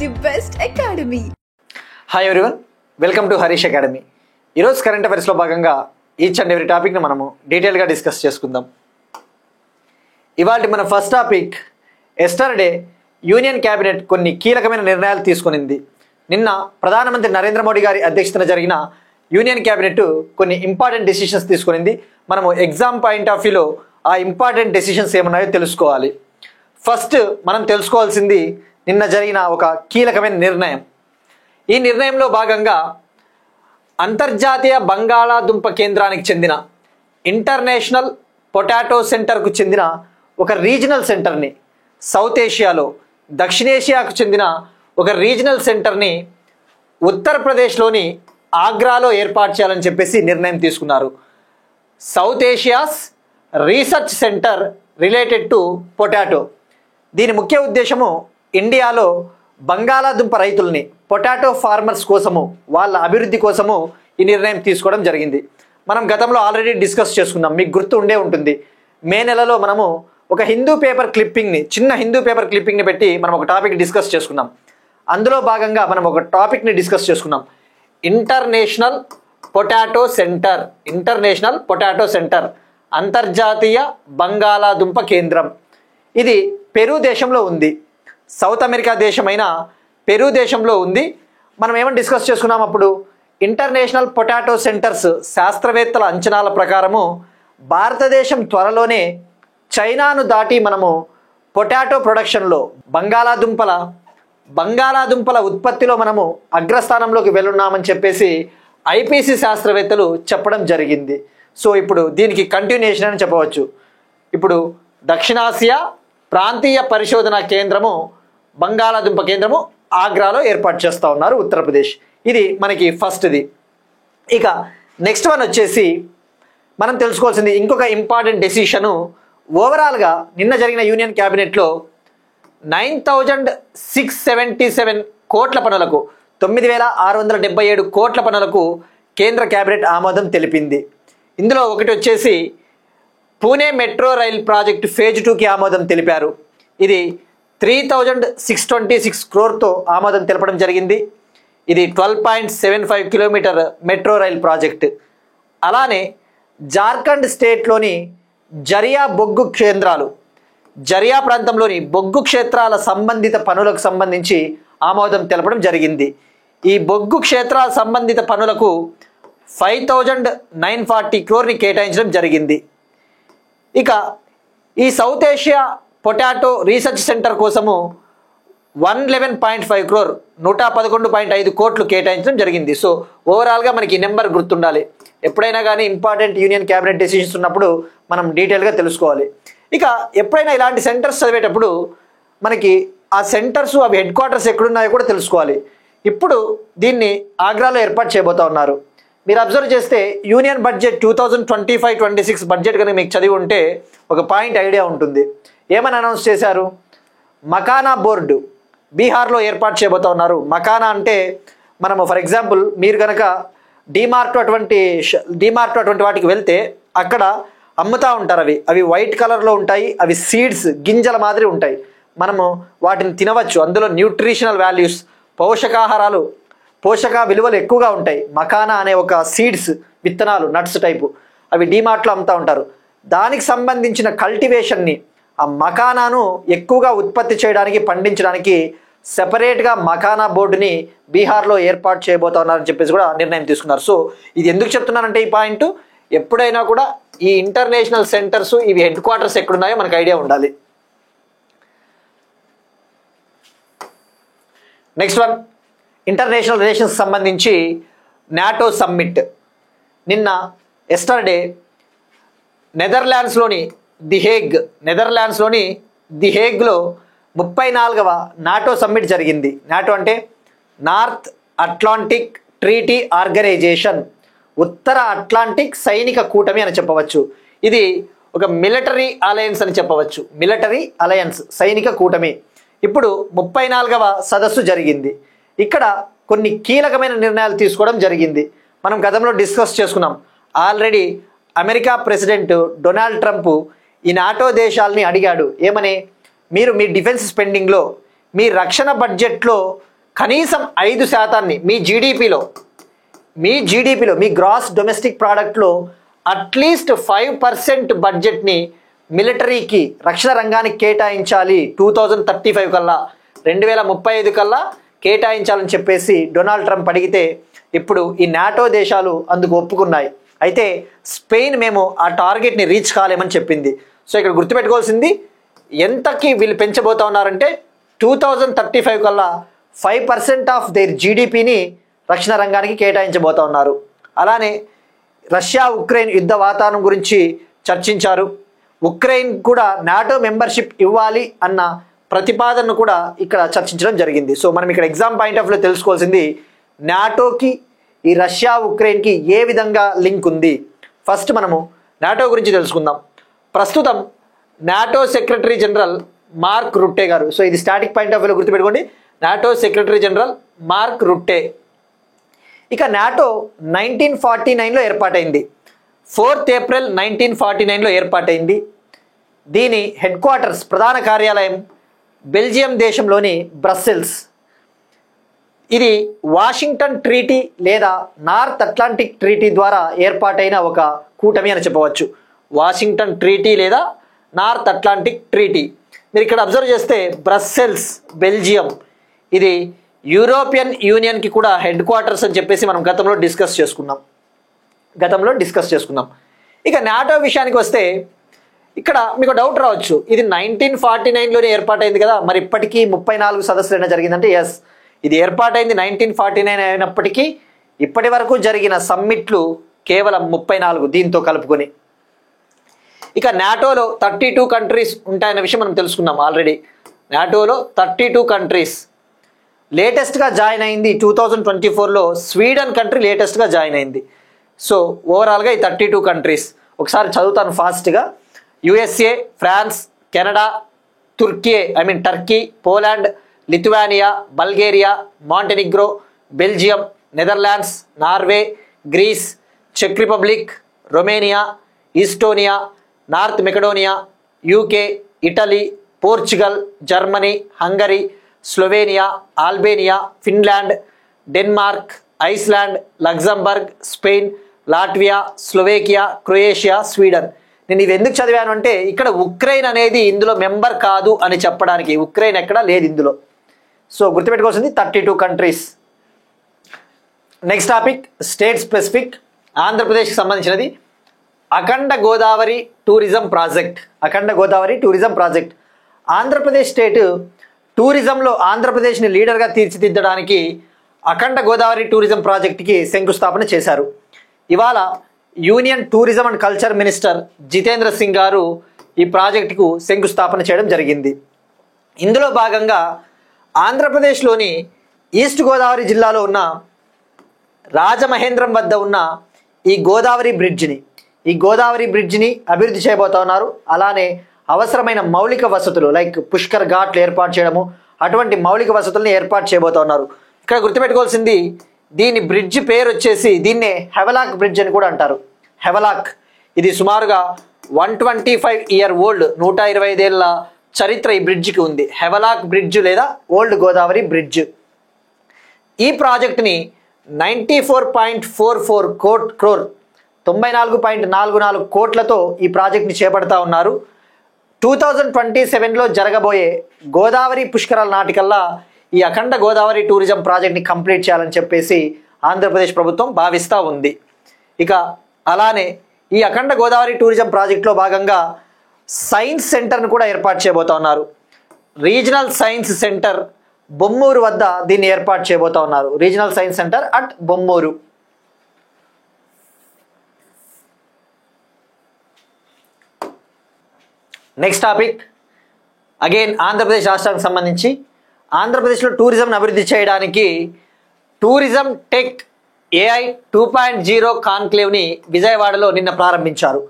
the best academy. Hi everyone, welcome to Harish academy. ఈరోజు current అఫైర్స్లో భాగంగా each and every టాపిక్ని మనము డీటెయిల్గా డిస్కస్ చేసుకుందాం. ఇవాళ మన first topic, yesterday union cabinet కొన్ని కీలకమైన నిర్ణయాలు తీసుకునింది. నిన్న ప్రధానమంత్రి నరేంద్ర మోడీ గారి అధ్యక్షతన జరిగిన యూనియన్ క్యాబినెట్ కొన్ని ఇంపార్టెంట్ డెసిషన్స్ తీసుకునింది. మనము ఎగ్జామ్ పాయింట్ ఆఫ్ వ్యూలో ఆ ఇంపార్టెంట్ డెసిషన్స్ ఏమన్నాయో తెలుసుకోవాలి. ఫస్ట్ మనం తెలుసుకోవాల్సింది నిన్న జరిగిన ఒక కీలకమైన నిర్ణయం. ఈ నిర్ణయంలో భాగంగా అంతర్జాతీయ బంగాళాదుంప కేంద్రానికి చెందిన ఇంటర్నేషనల్ పొటాటో సెంటర్కు చెందిన ఒక రీజనల్ సెంటర్ని, సౌత్ ఏషియాలో దక్షిణేషియాకు చెందిన ఒక రీజనల్ సెంటర్ని ఉత్తరప్రదేశ్లోని ఆగ్రాలో ఏర్పాటు చేయాలని చెప్పేసి నిర్ణయం తీసుకున్నారు. South Asia's research centre related to potato. దీని ముఖ్య ఉద్దేశము ఇండియాలో బంగాళాదుంప రైతుల్ని, పొటాటో ఫార్మర్స్ కోసము, వాళ్ళ అభివృద్ధి కోసము ఈ నిర్ణయం తీసుకోవడం జరిగింది. మనం గతంలో ఆల్రెడీ డిస్కస్ చేసుకున్నాం, మీకు గుర్తు ఉండే ఉంటుంది. మే నెలలో మనము ఒక హిందూ పేపర్ క్లిప్పింగ్ని, చిన్న హిందూ పేపర్ క్లిప్పింగ్ని పెట్టి మనం ఒక టాపిక్ డిస్కస్ చేసుకున్నాం. అందులో భాగంగా మనం ఒక టాపిక్ని డిస్కస్ చేసుకున్నాం, international potato centre. International potato centre, అంతర్జాతీయ బంగాళాదుంప కేంద్రం. ఇది పెరూ దేశంలో ఉంది. సౌత్ అమెరికా దేశమైన పెరూ దేశంలో ఉంది. మనం ఏమని డిస్కస్ చేసుకున్నాం అప్పుడు, ఇంటర్నేషనల్ పొటాటో సెంటర్స్ శాస్త్రవేత్తల అంచనాల ప్రకారము భారతదేశం త్వరలోనే చైనాను దాటి మనము పొటాటో ప్రొడక్షన్లో, బంగాళాదుంపల ఉత్పత్తిలో మనము అగ్రస్థానంలోకి వెళ్ళున్నామని చెప్పేసి ఐపీసీ శాస్త్రవేత్తలు చెప్పడం జరిగింది. సో ఇప్పుడు దీనికి కంటిన్యూషన్ అని చెప్పవచ్చు. ఇప్పుడు దక్షిణాసియా ప్రాంతీయ పరిశోధన కేంద్రము, బంగాళాదుంప కేంద్రము ఆగ్రాలో ఏర్పాటు చేస్తూ ఉన్నారు ఉత్తరప్రదేశ్. ఇది మనకి ఫస్ట్ది. ఇక నెక్స్ట్ వన్ వచ్చేసి మనం తెలుసుకోవాల్సింది ఇంకొక ఇంపార్టెంట్ డెసిషను. ఓవరాల్గా నిన్న జరిగిన యూనియన్ క్యాబినెట్లో 9,677 కోట్ల పనులకు, 9,677 కోట్ల పనులకు కేంద్ర క్యాబినెట్ ఆమోదం తెలిపింది. ఇందులో ఒకటి వచ్చేసి Pune metro rail project phase 2కి ఆమోదం తెలిపారు. ఇది 3,626 crore ఆమోదం తెలపడం జరిగింది. ఇది 12.75 కిలోమీటర్ మెట్రో రైల్ ప్రాజెక్ట్. అలానే జార్ఖండ్ స్టేట్లోని జరియా బొగ్గు కేంద్రాలు, జరియా ప్రాంతంలోని బొగ్గు క్షేత్రాల సంబంధిత పనులకు సంబంధించి ఆమోదం తెలపడం జరిగింది. ఈ బొగ్గు క్షేత్రాల సంబంధిత పనులకు 5,940 crore కేటాయించడం జరిగింది. ఇక ఈ south Asia potato research centre కోసము 111.5 crore, 111.5 కోట్లు కేటాయించడం జరిగింది. సో ఓవరాల్గా మనకి నెంబర్ గుర్తుండాలి. ఎప్పుడైనా కానీ ఇంపార్టెంట్ యూనియన్ క్యాబినెట్ డెసిషన్స్ ఉన్నప్పుడు మనం డీటెయిల్గా తెలుసుకోవాలి. ఇక ఎప్పుడైనా ఇలాంటి సెంటర్స్ చదివేటప్పుడు మనకి ఆ సెంటర్స్, అవి హెడ్ క్వార్టర్స్ ఎక్కడున్నాయో కూడా తెలుసుకోవాలి. ఇప్పుడు దీన్ని ఆగ్రాలో ఏర్పాటు చేయబోతా ఉన్నారు. మీరు అబ్జర్వ్ చేస్తే యూనియన్ బడ్జెట్ 2025-26 బడ్జెట్ కనుక మీకు చదివి ఉంటే ఒక పాయింట్ ఐడియా ఉంటుంది. ఏమని అనౌన్స్ చేశారు? మకానా బోర్డు బీహార్లో ఏర్పాటు చేయబోతా ఉన్నారు. మకానా అంటే మనము ఫర్ ఎగ్జాంపుల్ మీరు కనుక డీమార్ట్ అటువంటి వాటికి వెళ్తే అక్కడ అమ్ముతూ ఉంటారు. అవి వైట్ కలర్లో ఉంటాయి. అవి సీడ్స్, గింజల మాదిరి ఉంటాయి. మనము వాటిని తినవచ్చు. అందులో న్యూట్రిషనల్ వాల్యూస్, పోషక విలువలు ఎక్కువగా ఉంటాయి. మకానా అనే ఒక సీడ్స్, విత్తనాలు, నట్స్ టైపు, అవి డీమార్ట్లో అమ్ముతూ ఉంటారు. దానికి సంబంధించిన కల్టివేషన్ని, ఆ మకానాను ఎక్కువగా ఉత్పత్తి చేయడానికి, పండించడానికి సెపరేట్గా మకానా బోర్డుని బీహార్లో ఏర్పాటు చేయబోతా ఉన్నారని చెప్పేసి కూడా నిర్ణయం తీసుకున్నారు. సో ఇది ఎందుకు చెప్తున్నానంటే ఈ పాయింట్, ఎప్పుడైనా కూడా ఈ ఇంటర్నేషనల్ సెంటర్స్, ఇవి హెడ్ క్వార్టర్స్ ఎక్కడున్నాయో మనకు ఐడియా ఉండాలి. నెక్స్ట్ వన్, ఇంటర్నేషనల్ రిలేషన్స్ సంబంధించి నాటో సమ్మిట్. నిన్న ఎస్టర్డే నెదర్లాండ్స్లోని ది హేగ్లో 34వ నాటో సమ్మిట్ జరిగింది. నాటో అంటే నార్త్ అట్లాంటిక్ ట్రీటీ ఆర్గనైజేషన్, ఉత్తర అట్లాంటిక్ సైనిక కూటమి అని చెప్పవచ్చు. ఇది ఒక మిలిటరీ అలయన్స్ అని చెప్పవచ్చు. మిలిటరీ అలయన్స్, సైనిక కూటమి. ఇప్పుడు 34వ సదస్సు జరిగింది. ఇక్కడ కొన్ని కీలకమైన నిర్ణయాలు తీసుకోవడం జరిగింది. మనం గతంలో డిస్కస్ చేసుకున్నాం. Already America president Donald Trump ఈ నాటో దేశాలని అడిగాడు. ఏమని? మీరు మీ డిఫెన్స్ స్పెండింగ్లో మీ రక్షణ బడ్జెట్లో కనీసం 5% మీ జీడిపిలో మీ గ్రాస్ డొమెస్టిక్ ప్రోడక్ట్లో అట్లీస్ట్ 5% బడ్జెట్ని మిలిటరీకి రక్షణ రంగానికి కేటాయించాలి 2035 కల్లా 2035 కల్లా కేటాయించాలని చెప్పేసి డొనాల్డ్ ట్రంప్ అడిగితే ఇప్పుడు ఈ నాటో దేశాలు అందుకు ఒప్పుకున్నాయి. అయితే స్పెయిన్ మేము ఆ టార్గెట్ని రీచ్ కాలేమని చెప్పింది. సో ఇక్కడ గుర్తుపెట్టుకోవాల్సింది ఎంతకి వీళ్ళు పెంచబోతా ఉన్నారంటే 2035 కల్లా 5% ఆఫ్ దేర్ జీడిపిని రక్షణ రంగానికి కేటాయించబోతా ఉన్నారు. అలానే రష్యా ఉక్రెయిన్ యుద్ధ వాతావరణం గురించి చర్చించారు. ఉక్రెయిన్ కూడా నాటో మెంబర్షిప్ ఇవ్వాలి అన్న ప్రతిపాదనను కూడా ఇక్కడ చర్చించడం జరిగింది. సో మనం ఇక్కడ ఎగ్జామ్ పాయింట్ ఆఫ్ వ్యూలో తెలుసుకోవాల్సింది నాటోకి ఈ రష్యా ఉక్రెయిన్కి ఏ విధంగా లింక్ ఉంది. ఫస్ట్ మనము నాటో గురించి తెలుసుకుందాం. ప్రస్తుతం నాటో సెక్రటరీ జనరల్ మార్క్ రుట్టే గారు. సో ఇది స్టాటిక్ పాయింట్ ఆఫ్ వ్యూలో గుర్తుపెట్టుకోండి, నాటో సెక్రటరీ జనరల్ మార్క్ రుట్టే. ఇక నాటో 1949లో ఏర్పాటైంది. 4th ఏప్రిల్ 1949లో ఏర్పాటైంది. దీని హెడ్ క్వార్టర్స్ ప్రధాన కార్యాలయం బెల్జియం దేశంలోని బ్రస్సెల్స్. ఇది వాషింగ్టన్ ట్రీటీ లేదా నార్త్ అట్లాంటిక్ ట్రీటీ ద్వారా ఏర్పాటైన ఒక కూటమి అని చెప్పవచ్చు. వాషింగ్టన్ ట్రీటీ లేదా నార్త్ అట్లాంటిక్ ట్రీటీ. మీరు ఇక్కడ అబ్జర్వ్ చేస్తే బ్రస్సెల్స్ బెల్జియం, ఇది యూరోపియన్ యూనియన్కి కూడా హెడ్ క్వార్టర్స్ అని చెప్పేసి మనం గతంలో డిస్కస్ చేసుకున్నాం. ఇక నాటో విషయానికి వస్తే ఇక్కడ మీకు డౌట్ రావచ్చు, ఇది 1949లోనే ఏర్పాటైంది కదా, మరి ఇప్పటికీ 34 సదస్సులైనా జరిగిందంటే ఎస్, ఇది ఏర్పాటైంది 1949 అయినప్పటికీ ఇప్పటి వరకు జరిగిన సమ్మిట్లు కేవలం 34 దీంతో కలుపుకొని. ఇక నాటోలో 32 కంట్రీస్ ఉంటాయన్న విషయం మనం తెలుసుకున్నాం ఆల్రెడీ. నాటోలో 32 కంట్రీస్. లేటెస్ట్గా జాయిన్ అయింది 2024లో స్వీడన్ కంట్రీ లేటెస్ట్గా జాయిన్ అయింది. సో ఓవరాల్గా ఈ 32 కంట్రీస్ ఒకసారి చదువుతాను ఫాస్ట్గా. USA, France, Canada, Turkey, Poland, Lithuania, Bulgaria, Montenegro, Belgium, Netherlands, Norway, Greece, చెక్ Republic, Romania, Estonia, North Macedonia, UK, Italy, Portugal, Germany, Hungary, Slovenia, Albania, Finland, Denmark, Iceland, Luxembourg, Spain, Latvia, Slovakia, Croatia, Sweden. నేను ఇవి ఎందుకు చదివాను అంటే ఇక్కడ Ukraine అనేది ఇందులో member కాదు అని చెప్పడానికి. ఉక్రెయిన్ ఎక్కడా లేదు ఇందులో. సో గుర్తుపెట్టుకోవాల్సింది 32 countries. Next topic state specific. ఆంధ్రప్రదేశ్కి సంబంధించినది Akhanda Godavari tourism project. Andhra Pradesh state టూరిజంలో ఆంధ్రప్రదేశ్ని లీడర్గా తీర్చిదిద్దడానికి అఖండ గోదావరి టూరిజం ప్రాజెక్ట్కి శంకుస్థాపన చేశారు. ఇవాళ union tourism and culture minister Jitendra Singh గారు ఈ ప్రాజెక్టుకు శంకుస్థాపన చేయడం జరిగింది. ఇందులో భాగంగా ఆంధ్రప్రదేశ్లోని ఈస్ట్ గోదావరి జిల్లాలో ఉన్న రాజమహేంద్రం వద్ద ఉన్న ఈ గోదావరి బ్రిడ్జిని అభివృద్ధి చేయబోతా ఉన్నారు. అలానే అవసరమైన మౌలిక వసతులు లైక్ పుష్కర్ ఘాట్లు ఏర్పాటు చేయడము, అటువంటి మౌలిక వసతులను ఏర్పాటు చేయబోతా ఉన్నారు. ఇక్కడ గుర్తుపెట్టుకోవాల్సింది దీని బ్రిడ్జ్ పేరు వచ్చేసి దీన్నే హెవలాక్ బ్రిడ్జ్ అని కూడా అంటారు. హెవలాక్ ఇది సుమారుగా 125 ఇయర్ ఓల్డ్, 125 ఏళ్ళ చరిత్ర ఈ బ్రిడ్జికి ఉంది. హెవలాక్ బ్రిడ్జ్ లేదా ఓల్డ్ గోదావరి బ్రిడ్జ్. ఈ ప్రాజెక్టుని 94.44 crore 94.44 కోట్లతో ఈ ప్రాజెక్ట్ని చేపడతా ఉన్నారు. 2027లో జరగబోయే గోదావరి పుష్కరాల నాటికల్లా ఈ అఖండ గోదావరి టూరిజం ప్రాజెక్ట్ని కంప్లీట్ చేయాలని చెప్పేసి ఆంధ్రప్రదేశ్ ప్రభుత్వం భావిస్తూ ఉంది. ఇక అలానే ఈ అఖండ గోదావరి టూరిజం ప్రాజెక్టులో భాగంగా సైన్స్ సెంటర్ను కూడా ఏర్పాటు చేయబోతా ఉన్నారు. రీజనల్ సైన్స్ సెంటర్ బొమ్మూరు వద్ద దీన్ని ఏర్పాటు చేయబోతా ఉన్నారు. Regional science centre at Bommuru. Next topic again Andhra Pradesh రాష్ట్రానికి సంబంధించి. ఆంధ్రప్రదేశ్లో టూరిజంను అభివృద్ధి చేయడానికి టూరిజం టెక్ AI 2.0 కాన్క్లేవ్ని విజయవాడలో నిన్న ప్రారంభించారు.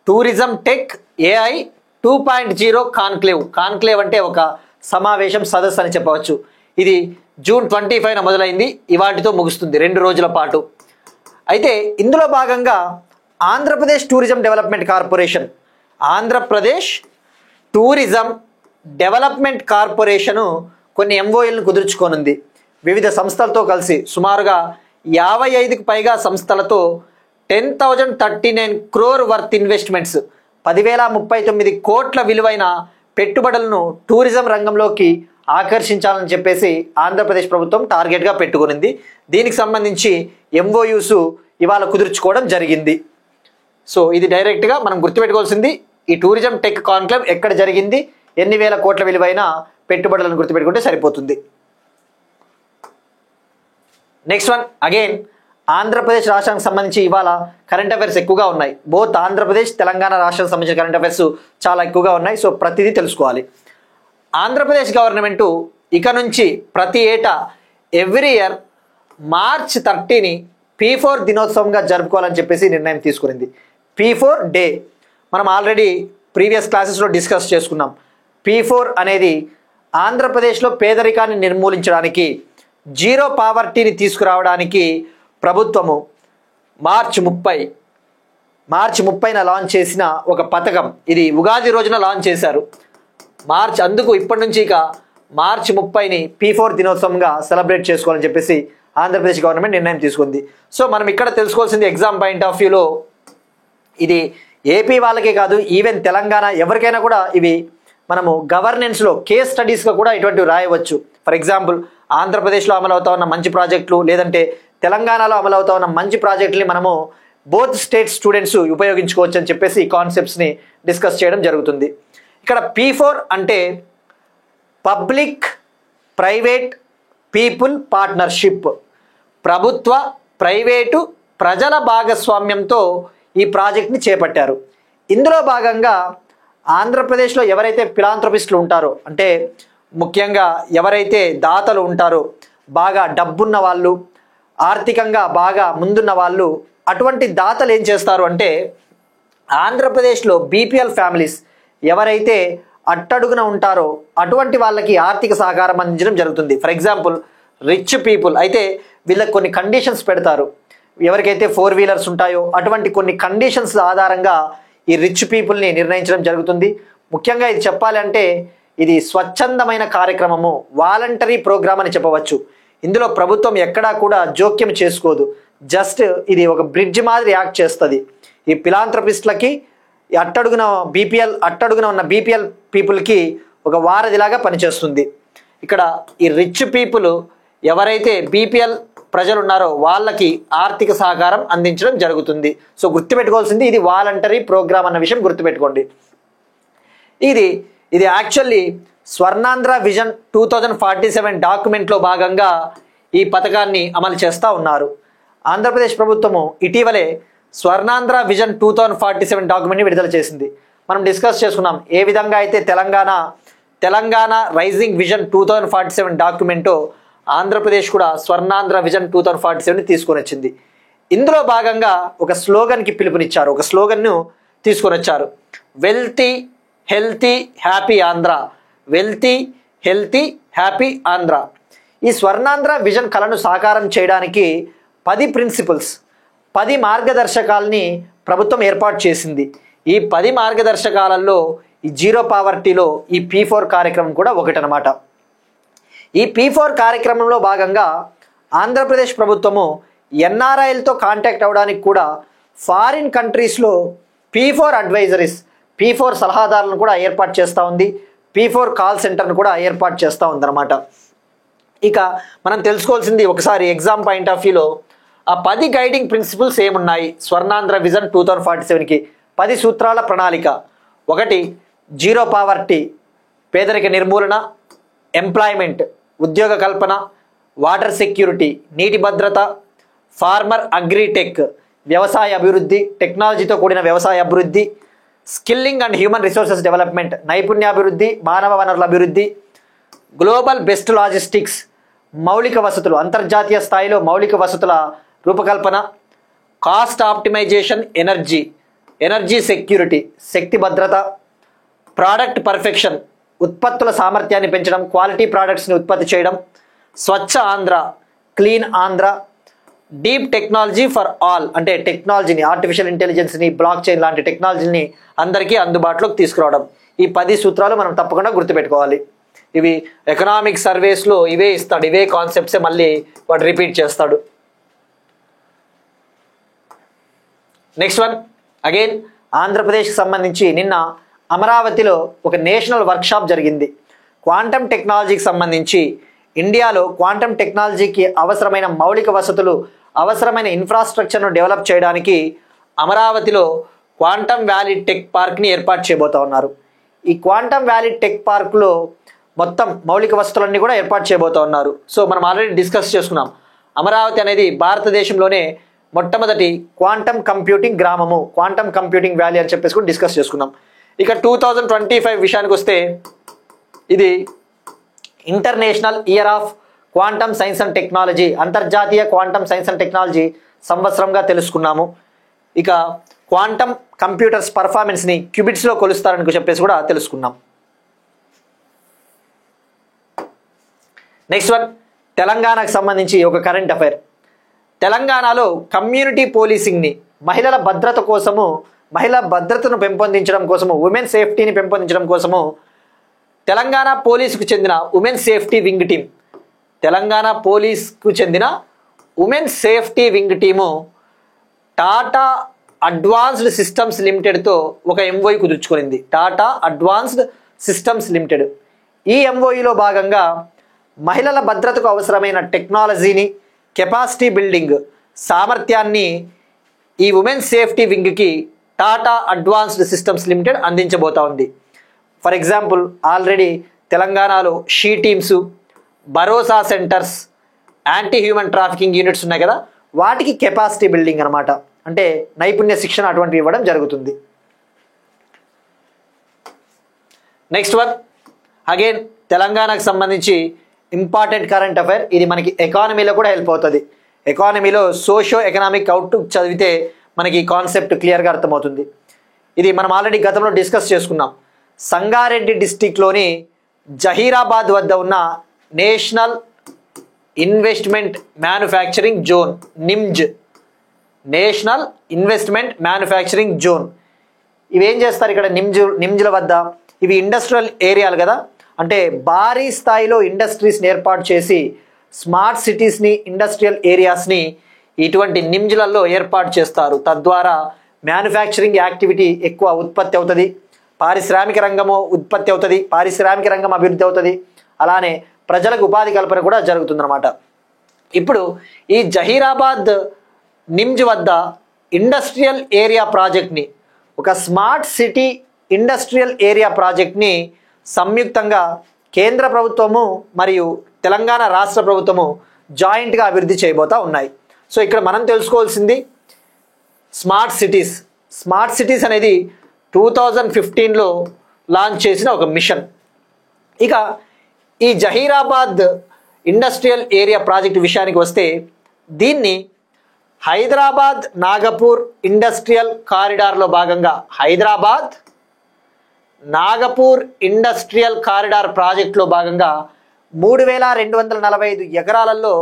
టూరిజం టెక్ AI 2.0 కాన్క్లేవ్ అంటే ఒక సమావేశం, సదస్సు అని చెప్పవచ్చు. ఇది June 25న మొదలైంది, ఇవాటితో ముగుస్తుంది 2 రోజుల పాటు. అయితే ఇందులో భాగంగా Andhra Pradesh tourism development corporation, Andhra Pradesh tourism development corporation కొన్ని ఎంఓయూలను కుదుర్చుకోనుంది. వివిధ సంస్థలతో కలిసి సుమారుగా 55కు పైగా సంస్థలతో 10,039 crore వర్త్ ఇన్వెస్ట్మెంట్స్ 10,039 కోట్ల విలువైన పెట్టుబడులను టూరిజం రంగంలోకి ఆకర్షించాలని చెప్పేసి ఆంధ్రప్రదేశ్ ప్రభుత్వం టార్గెట్గా పెట్టుకునింది. దీనికి సంబంధించి ఎంఓయూస్ ఇవాళ కుదుర్చుకోవడం జరిగింది. సో ఇది డైరెక్ట్గా మనం గుర్తుపెట్టుకోవాల్సింది, ఈ టూరిజం టెక్ కాన్క్లేవ్ ఎక్కడ జరిగింది, ఎన్ని వేల కోట్ల విలువైన పెట్టుబడులను గుర్తుపెట్టుకుంటే సరిపోతుంది. నెక్స్ట్ వన్, అగైన్ ఆంధ్రప్రదేశ్ రాష్ట్రానికి సంబంధించి ఇవాళ కరెంట్ అఫైర్స్ ఎక్కువగా ఉన్నాయి. బోత్ ఆంధ్రప్రదేశ్ తెలంగాణ రాష్ట్రానికి సంబంధించిన కరెంట్ అఫైర్స్ చాలా ఎక్కువగా ఉన్నాయి. సో ప్రతిదీ తెలుసుకోవాలి. ఆంధ్రప్రదేశ్ గవర్నమెంట్ ఇక నుంచి ప్రతి ఏటా ఎవ్రీ ఇయర్ March 30ని P4 దినోత్సవంగా జరుపుకోవాలని చెప్పేసి నిర్ణయం తీసుకునింది. P4 డే మనం ఆల్రెడీ ప్రీవియస్ క్లాసెస్లో డిస్కస్ చేసుకున్నాం. P4 అనేది ఆంధ్రప్రదేశ్లో పేదరికాన్ని నిర్మూలించడానికి, జీరో పావర్టీని తీసుకురావడానికి ప్రభుత్వము మార్చి 30న లాంచ్ చేసిన ఒక పథకం. ఇది ఉగాది రోజున లాంచ్ చేశారు. అందుకు ఇప్పటి నుంచి ఇక March 30ని P4 దినోత్సవంగా సెలబ్రేట్ చేసుకోవాలని చెప్పేసి ఆంధ్రప్రదేశ్ గవర్నమెంట్ నిర్ణయం తీసుకుంది. సో మనం ఇక్కడ తెలుసుకోవాల్సింది ఎగ్జామ్ పాయింట్ ఆఫ్ వ్యూలో ఇది ఏపీ వాళ్ళకే కాదు, ఈవెన్ తెలంగాణ ఎవరికైనా కూడా ఇవి మనము గవర్నెన్స్లో కేస్ స్టడీస్గా కూడా ఇటువంటివి రాయవచ్చు. ఫర్ ఎగ్జాంపుల్ ఆంధ్రప్రదేశ్లో అమలు అవుతా ఉన్న మంచి ప్రాజెక్టులు, లేదంటే తెలంగాణలో అమలు అవుతా ఉన్న మంచి ప్రాజెక్టుని మనము బోత్ స్టేట్ స్టూడెంట్స్ ఉపయోగించుకోవచ్చు అని చెప్పేసి ఈ కాన్సెప్ట్స్ని డిస్కస్ చేయడం జరుగుతుంది. ఇక్కడ P4 అంటే పబ్లిక్ ప్రైవేట్ పీపుల్ పార్ట్నర్షిప్, ప్రభుత్వ ప్రైవేటు ప్రజల భాగస్వామ్యంతో ఈ ప్రాజెక్ట్ని చేపట్టారు. ఇందులో భాగంగా ఆంధ్రప్రదేశ్లో ఎవరైతే ఫిలాంథ్రపిస్టులు ఉంటారో, అంటే ముఖ్యంగా ఎవరైతే దాతలు ఉంటారో, బాగా డబ్బున్న వాళ్ళు, ఆర్థికంగా బాగా ముందున్న వాళ్ళు, అటువంటి దాతలు ఏం చేస్తారు అంటే ఆంధ్రప్రదేశ్లో బీపీఎల్ ఫ్యామిలీస్ ఎవరైతే అట్టడుగున ఉంటారో అటువంటి వాళ్ళకి ఆర్థిక సహకారం అందించడం జరుగుతుంది. ఫర్ ఎగ్జాంపుల్ రిచ్ పీపుల్ అయితే వీళ్ళకి కొన్ని కండిషన్స్ పెడతారు. ఎవరికైతే 4 వీలర్స్ ఉంటాయో అటువంటి కొన్ని కండిషన్స్ ఆధారంగా ఈ రిచ్ పీపుల్ని నిర్ణయించడం జరుగుతుంది. ముఖ్యంగా ఇది చెప్పాలి అంటే ఇది స్వచ్ఛందమైన కార్యక్రమము, వాలంటరీ ప్రోగ్రామ్ అని చెప్పవచ్చు. ఇందులో ప్రభుత్వం ఎక్కడా కూడా జోక్యం చేసుకోదు. జస్ట్ ఇది ఒక బ్రిడ్జ్ మాదిరి యాక్ట్ చేస్తుంది. ఈ ఫిలాంథ్రపిస్ట్లకి అట్టడుగున ఉన్న బీపీఎల్ పీపుల్కి ఒక వారధిలాగా పనిచేస్తుంది. ఇక్కడ ఈ రిచ్ పీపుల్ ఎవరైతే బీపీఎల్ ప్రజలు ఉన్నారో వాళ్ళకి ఆర్థిక సహకారం అందించడం జరుగుతుంది. సో గుర్తుపెట్టుకోవాల్సింది ఇది వాలంటరీ ప్రోగ్రామ్ అన్న విషయం గుర్తుపెట్టుకోండి. ఇది యాక్చువల్లీ స్వర్ణాంధ్ర విజన్ 2047 డాక్యుమెంట్లో భాగంగా ఈ పథకాన్ని అమలు చేస్తూ ఉన్నారు. ఆంధ్రప్రదేశ్ ప్రభుత్వము ఇటీవలే స్వర్ణాంధ్ర విజన్ 2047 డాక్యుమెంట్ని విడుదల చేసింది. మనం డిస్కస్ చేసుకున్నాం ఏ విధంగా అయితే Telangana rising vision 2047 document Andhra Pradesh కూడా స్వర్ణాంధ్ర విజన్ 2047ని తీసుకొని వచ్చింది. ఇందులో భాగంగా ఒక స్లోగన్కి పిలుపునిచ్చారు, ఒక స్లోగన్ను తీసుకొని వచ్చారు. Wealthy healthy happy Andhra, wealthy healthy happy Andhra. ఈ స్వర్ణాంధ్ర విజన్ కళను సాకారం చేయడానికి 10 ప్రిన్సిపల్స్, 10 మార్గదర్శకాలని ప్రభుత్వం ఏర్పాటు చేసింది. ఈ 10 మార్గదర్శకాలలో ఈ జీరో పావర్టీలో ఈ P4 కార్యక్రమం కూడా ఒకటనమాట. ఈ P4 కార్యక్రమంలో భాగంగా ఆంధ్రప్రదేశ్ ప్రభుత్వము ఎన్ఆర్ఐలతో కాంటాక్ట్ అవ్వడానికి కూడా ఫారిన్ కంట్రీస్లో P4 అడ్వైజరీస్, P4 సలహాదారులను కూడా ఏర్పాటు చేస్తూ ఉంది. P4 కాల్ సెంటర్ను కూడా ఏర్పాటు చేస్తూ ఉందన్నమాట. ఇక మనం తెలుసుకోవాల్సింది ఒకసారి ఎగ్జామ్ పాయింట్ ఆఫ్ వ్యూలో ఆ 10 గైడింగ్ ప్రిన్సిపల్స్ ఏమున్నాయి స్వర్ణాంధ్ర విజన్ 2047కి 10 సూత్రాల ప్రణాళిక. 1 జీరో పావర్టీ, పేదరిక నిర్మూలన, ఎంప్లాయ్మెంట్ ఉద్యోగ కల్పన, వాటర్ సెక్యూరిటీ నీటి భద్రత, ఫార్మర్ అగ్రిటెక్ వ్యవసాయ అభివృద్ధి, టెక్నాలజీతో కూడిన వ్యవసాయ అభివృద్ధి, skilling and human resources development నైపుణ్యాభివృద్ధి, మానవ వనరుల అభివృద్ధి, గ్లోబల్ బెస్ట్ లాజిస్టిక్స్ మౌలిక వసతులు, అంతర్జాతీయ స్థాయిలో మౌలిక వసతుల రూపకల్పన, కాస్ట్ ఆప్టిమైజేషన్, ఎనర్జీ సెక్యూరిటీ శక్తి భద్రత, ప్రోడక్ట్ పర్ఫెక్షన్ ఉత్పత్తుల సామర్థ్యాన్ని పెంచడం, క్వాలిటీ ప్రోడక్ట్స్ని ఉత్పత్తి చేయడం, Swachh Andhra clean Andhra, deep technology for all అంటే టెక్నాలజీని, ఆర్టిఫిషియల్ ఇంటెలిజెన్స్ని, బ్లాక్ చైన్ లాంటి టెక్నాలజీని అందరికీ అందుబాటులోకి తీసుకురావడం. ఈ 10 సూత్రాలు మనం తప్పకుండా గుర్తుపెట్టుకోవాలి. ఇవి ఎకనామిక్ సర్వేస్లో ఇవే ఇస్తాడు, ఇవే కాన్సెప్ట్సే మళ్ళీ వాడు రిపీట్ చేస్తాడు. నెక్స్ట్ వన్ అగైన్ ఆంధ్రప్రదేశ్కి సంబంధించి నిన్న అమరావతిలో ఒక నేషనల్ వర్క్షాప్ జరిగింది. క్వాంటమ్ టెక్నాలజీకి సంబంధించి ఇండియాలో క్వాంటమ్ టెక్నాలజీకి అవసరమైన మౌలిక వసతులు, అవసరమైన ఇన్ఫ్రాస్ట్రక్చర్ను డెవలప్ చేయడానికి అమరావతిలో క్వాంటమ్ వ్యాలీ టెక్ పార్క్ని ఏర్పాటు చేయబోతా ఉన్నారు. ఈ క్వాంటమ్ వ్యాలీ టెక్ పార్క్లో మొత్తం మౌలిక వసతులన్నీ కూడా ఏర్పాటు చేయబోతా ఉన్నారు. సో మనం ఆల్రెడీ డిస్కస్ చేసుకున్నాం, అమరావతి అనేది భారతదేశంలోనే మొట్టమొదటి క్వాంటమ్ కంప్యూటింగ్ గ్రామము, క్వాంటమ్ కంప్యూటింగ్ వ్యాలీ అని చెప్పేసి కూడా డిస్కస్ చేసుకున్నాం. ఇక 2025 విషయానికి వస్తే ఇది international year of quantum science and technology, అంతర్జాతీయ క్వాంటమ్ సైన్స్ అండ్ టెక్నాలజీ సంవత్సరంగా తెలుసుకున్నాము. ఇక క్వాంటమ్ కంప్యూటర్స్ పర్ఫార్మెన్స్ని క్యూబిట్స్లో కొలుస్తారని చెప్పేసి కూడా తెలుసుకున్నాం. నెక్స్ట్ వన్ తెలంగాణకు సంబంధించి ఒక కరెంట్ అఫైర్. తెలంగాణలో కమ్యూనిటీ పోలీసింగ్ని, మహిళల భద్రత కోసము, మహిళల భద్రతను పెంపొందించడం కోసము, ఉమెన్ సేఫ్టీని పెంపొందించడం కోసము తెలంగాణ పోలీసుకు చెందిన women safety wing team, Telangana పోలీస్కు చెందిన women safety wing team Tata advanced systems లిమిటెడ్తో ఒక ఎంఓయూ కుదుర్చుకునింది. Tata advanced systems limited. ఈ ఎంఓయూలో భాగంగా మహిళల భద్రతకు అవసరమైన టెక్నాలజీని, కెపాసిటీ బిల్డింగ్ సామర్థ్యాన్ని ఈ ఉమెన్ సేఫ్టీ వింగ్కి టాటా అడ్వాన్స్డ్ సిస్టమ్స్ లిమిటెడ్ అందించబోతా ఉంది. ఫర్ ఎగ్జాంపుల్ ఆల్రెడీ తెలంగాణలో she teams, Bharosa centres, anti human trafficking units ఉన్నాయి కదా, వాటికి కెపాసిటీ బిల్డింగ్ అనమాట, అంటే నైపుణ్య శిక్షణ అటువంటివి ఇవ్వడం జరుగుతుంది. నెక్స్ట్ వన్ అగైన్ తెలంగాణకు సంబంధించి ఇంపార్టెంట్ కరెంట్ అఫైర్. ఇది మనకి ఎకానమీలో కూడా హెల్ప్ అవుతుంది. ఎకానమీలో సోషో ఎకనామిక్ అవుట్లుక్ చదివితే మనకి కాన్సెప్ట్ క్లియర్గా అర్థమవుతుంది. ఇది మనం ఆల్రెడీ గతంలో డిస్కస్ చేసుకున్నాం. సంగారెడ్డి డిస్టిక్లోని జహీరాబాద్ వద్ద ఉన్న national investment manufacturing zone, NIMZ, national investment manufacturing zone. ఇవి ఏం చేస్తారు ఇక్కడ నిమ్జ్ల వద్ద? ఇవి ఇండస్ట్రియల్ ఏరియాలు కదా, అంటే భారీ స్థాయిలో ఇండస్ట్రీస్ని ఏర్పాటు చేసి స్మార్ట్ సిటీస్ని, ఇండస్ట్రియల్ ఏరియాస్ని ఇటువంటి నిమ్జ్లలో ఏర్పాటు చేస్తారు. తద్వారా మ్యానుఫ్యాక్చరింగ్ యాక్టివిటీ ఎక్కువ ఉత్పత్తి అవుతుంది, పారిశ్రామిక రంగము ఉత్పత్తి అవుతుంది, పారిశ్రామిక రంగం అభివృద్ధి అవుతుంది, అలానే ప్రజలకు ఉపాధి కల్పన కూడా జరుగుతుందన్నమాట. ఇప్పుడు ఈ జహీరాబాద్ నిమ్జ్ వద్ద ఇండస్ట్రియల్ ఏరియా ప్రాజెక్ట్ని, ఒక స్మార్ట్ సిటీ ఇండస్ట్రియల్ ఏరియా ప్రాజెక్ట్ని సంయుక్తంగా కేంద్ర ప్రభుత్వము మరియు తెలంగాణ రాష్ట్ర ప్రభుత్వము జాయింట్గా అభివృద్ధి చేయబోతా ఉన్నాయి. సో ఇక్కడ మనం తెలుసుకోవాల్సింది స్మార్ట్ సిటీస్. స్మార్ట్ సిటీస్ అనేది 2015లో లాంచ్ చేసిన ఒక మిషన్. ఇక ఈ జహీరాబాద్ ఇండస్ట్రియల్ ఏరియా ప్రాజెక్ట్ విషయానికి వస్తే దీన్ని హైదరాబాద్ నాగపూర్ ఇండస్ట్రియల్ కారిడార్లో భాగంగా, హైదరాబాద్ నాగపూర్ ఇండస్ట్రియల్ కారిడార్ ప్రాజెక్టులో భాగంగా 3245 ఎకరాలలో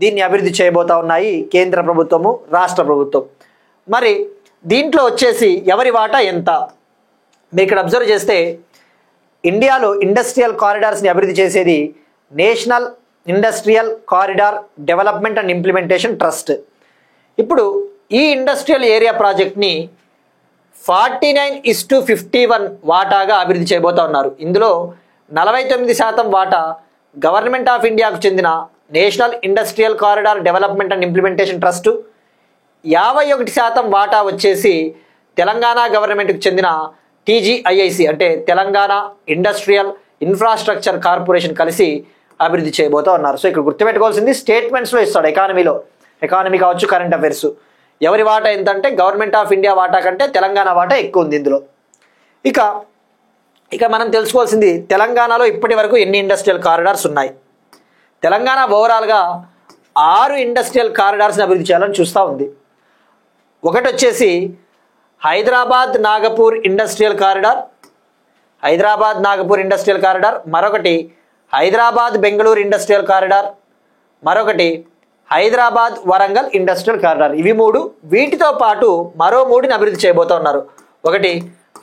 దీన్ని అభివృద్ధి చేయబోతా ఉన్నాయి కేంద్ర ప్రభుత్వము, రాష్ట్ర ప్రభుత్వం. మరి దీంట్లో వచ్చేసి ఎవరి వాటా ఎంత? మీరు ఇక్కడ అబ్జర్వ్ చేస్తే ఇండియాలో ఇండస్ట్రియల్ కారిడార్స్ని అభివృద్ధి చేసేది national industrial corridor development and implementation trust. ఇప్పుడు ఈ ఇండస్ట్రియల్ ఏరియా ప్రాజెక్ట్ని 49:51 వాటాగా అభివృద్ధి చేయబోతా ఉన్నారు. ఇందులో 49% వాటా గవర్నమెంట్ ఆఫ్ ఇండియాకు చెందిన national industrial corridor development and implementation trust, 51% వాటా వచ్చేసి తెలంగాణ గవర్నమెంట్కి చెందిన టీజీఐఐసి అంటే తెలంగాణ ఇండస్ట్రియల్ ఇన్ఫ్రాస్ట్రక్చర్ కార్పొరేషన్ కలిసి అభివృద్ధి చేయబోతా ఉన్నారు. సో ఇక్కడ గుర్తుపెట్టుకోవాల్సింది స్టేట్మెంట్స్లో ఇస్తాడు, ఎకానమీ కావచ్చు, కరెంట్ అఫైర్స్. ఎవరి వాటా ఎంత అంటే గవర్నమెంట్ ఆఫ్ ఇండియా వాటా కంటే తెలంగాణ వాటా ఎక్కువ ఉంది ఇందులో. ఇక మనం తెలుసుకోవాల్సింది తెలంగాణలో ఇప్పటి వరకు ఎన్ని ఇండస్ట్రియల్ కారిడార్స్ ఉన్నాయి. తెలంగాణ ఓవరాల్గా 6 ఇండస్ట్రియల్ కారిడార్స్ని అభివృద్ధి చేయాలని చూస్తూ ఉంది. ఒకటి వచ్చేసి హైదరాబాద్ నాగపూర్ ఇండస్ట్రియల్ కారిడార్, మరొకటి హైదరాబాద్ బెంగళూరు ఇండస్ట్రియల్ కారిడార్, మరొకటి హైదరాబాద్ వరంగల్ ఇండస్ట్రియల్ కారిడార్. ఇవి 3. వీటితో పాటు మరో 3ని అభివృద్ధి చేయబోతూ ఉన్నారు. ఒకటి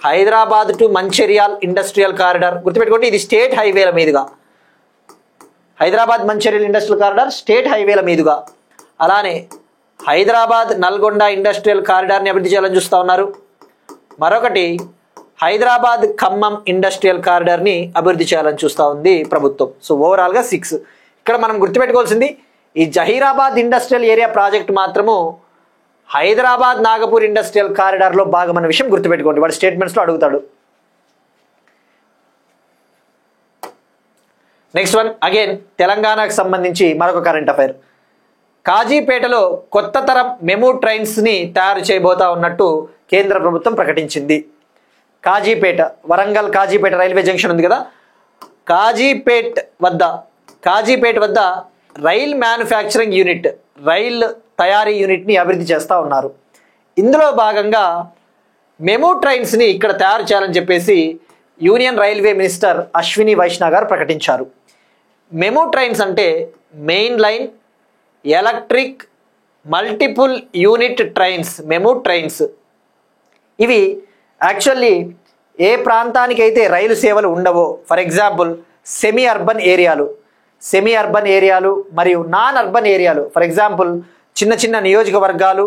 Hyderabad to Mancherial industrial corridor, గుర్తుపెట్టుకోండి ఇది స్టేట్ హైవేల మీదుగా, Hyderabad Mancherial industrial corridor state హైవేల మీదుగా. అలానే హైదరాబాద్ నల్గొండ ఇండస్ట్రియల్ కారిడార్ని అభివృద్ధి చేయాలని చూస్తూ ఉన్నారు. మరొకటి హైదరాబాద్ ఖమ్మం ఇండస్ట్రియల్ కారిడార్ని అభివృద్ధి చేయాలని చూస్తూ ఉంది ప్రభుత్వం. సో ఓవరాల్గా 6. ఇక్కడ మనం గుర్తుపెట్టుకోవాల్సింది ఈ జహీరాబాద్ ఇండస్ట్రియల్ ఏరియా ప్రాజెక్ట్ మాత్రము హైదరాబాద్ నాగపూర్ ఇండస్ట్రియల్ కారిడార్లో భాగం అన్న విషయం గుర్తుపెట్టుకోండి, వాడు స్టేట్మెంట్స్లో అడుగుతాడు. నెక్స్ట్ వన్ అగైన్ తెలంగాణకు సంబంధించి మరొక కరెంట్ అఫైర్. కాజీపేటలో కొత్త తరం మెమూ ట్రైన్స్ని తయారు చేయబోతా ఉన్నట్టు కేంద్ర ప్రభుత్వం ప్రకటించింది. కాజీపేట, వరంగల్ కాజీపేట రైల్వే జంక్షన్ ఉంది కదా, కాజీపేట్ వద్ద రైల్ మ్యానుఫ్యాక్చరింగ్ యూనిట్, రైల్ తయారీ యూనిట్ని అభివృద్ధి చేస్తూ ఉన్నారు. ఇందులో భాగంగా మెమూ ట్రైన్స్ని ఇక్కడ తయారు చేయాలని చెప్పేసి union railway minister Ashwini Vaishnaw గారు ప్రకటించారు. మెమూ ట్రైన్స్ అంటే main line electric multiple unit trains, MEMU trains. ఇవి యాక్చువల్లీ ఏ ప్రాంతానికి అయితే రైలు సేవలు ఉండవో, ఫర్ ఎగ్జాంపుల్ సెమీ అర్బన్ ఏరియాలు మరియు నాన్ అర్బన్ ఏరియాలు, ఫర్ ఎగ్జాంపుల్ చిన్న చిన్న నియోజకవర్గాలు,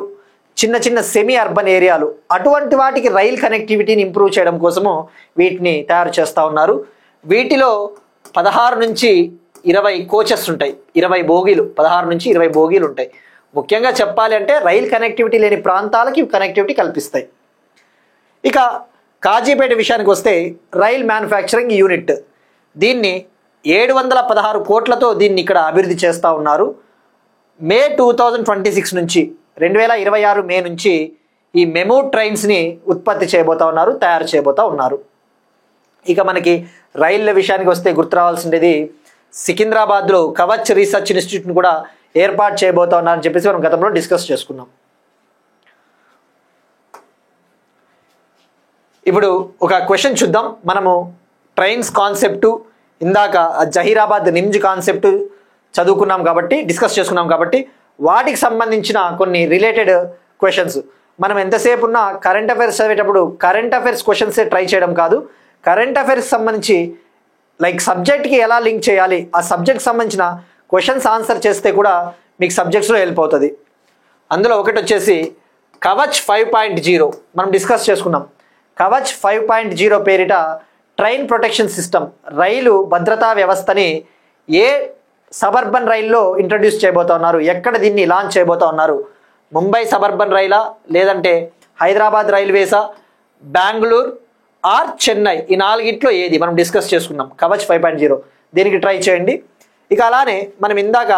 చిన్న చిన్న సెమీ అర్బన్ ఏరియాలు, అటువంటి వాటికి రైల్ కనెక్టివిటీని ఇంప్రూవ్ చేయడం కోసము వీటిని తయారు చేస్తూ ఉన్నారు. వీటిలో 16 నుంచి 20 కోచెస్ ఉంటాయి, 20 బోగీలు, 16 నుంచి 20 బోగీలు ఉంటాయి. ముఖ్యంగా చెప్పాలి అంటే రైల్ కనెక్టివిటీ లేని ప్రాంతాలకి కనెక్టివిటీ కల్పిస్తాయి. ఇక కాజీపేట విషయానికి వస్తే రైల్ మ్యానుఫ్యాక్చరింగ్ యూనిట్, దీన్ని 716 కోట్లతో దీన్ని ఇక్కడ అభివృద్ధి చేస్తూ ఉన్నారు. మే 2026 నుంచి 2026 మే నుంచి ఈ మెమూ ట్రైన్స్ని ఉత్పత్తి చేయబోతా ఉన్నారు, తయారు చేయబోతా ఉన్నారు. ఇక మనకి రైళ్ల విషయానికి వస్తే గుర్తు రావాల్సింది సికింద్రాబాద్లో కవచ్ రీసెర్చ్ ఇన్స్టిట్యూట్ని కూడా ఏర్పాటు చేయబోతా ఉన్నారని చెప్పేసి మనం గతంలో డిస్కస్ చేసుకున్నాం. ఇప్పుడు ఒక క్వశ్చన్ చూద్దాం. మనము ట్రైన్స్ కాన్సెప్టు ఇందాక జహీరాబాద్ నిమ్జ్ కాన్సెప్ట్ చదువుకున్నాం కాబట్టి, డిస్కస్ చేసుకున్నాం కాబట్టి వాటికి సంబంధించిన కొన్ని రిలేటెడ్ క్వశ్చన్స్ మనం ఎంతసేపు ఉన్న కరెంట్ అఫైర్స్ చదివేటప్పుడు కరెంట్ అఫైర్స్ క్వశ్చన్సే ట్రై చేయడం కాదు, కరెంట్ అఫైర్స్ సంబంధించి లైక్ సబ్జెక్ట్కి ఎలా లింక్ చేయాలి, ఆ సబ్జెక్ట్కి సంబంధించిన క్వశ్చన్స్ ఆన్సర్ చేస్తే కూడా మీకు సబ్జెక్ట్స్లో హెల్ప్ అవుతుంది. అందులో ఒకటి వచ్చేసి కవచ్ 5.0 మనం డిస్కస్ చేసుకున్నాం. కవచ్ 5.0 పేరిట ట్రైన్ ప్రొటెక్షన్ సిస్టమ్, రైలు భద్రతా వ్యవస్థని ఏ సబర్బన్ రైల్లో ఇంట్రడ్యూస్ చేయబోతా ఉన్నారు, ఎక్కడ దీన్ని లాంచ్ చేయబోతా ఉన్నారు, ముంబై సబర్బన్ రైలా, లేదంటే హైదరాబాద్ రైల్వేసా, బెంగళూరు ఆర్ చెన్నై, ఈ 4గిట్లో ఏది మనం డిస్కస్ చేసుకున్నాం. కవచ్ 5.0 దీనికి ట్రై చేయండి. ఇక అలానే మనం ఇందాక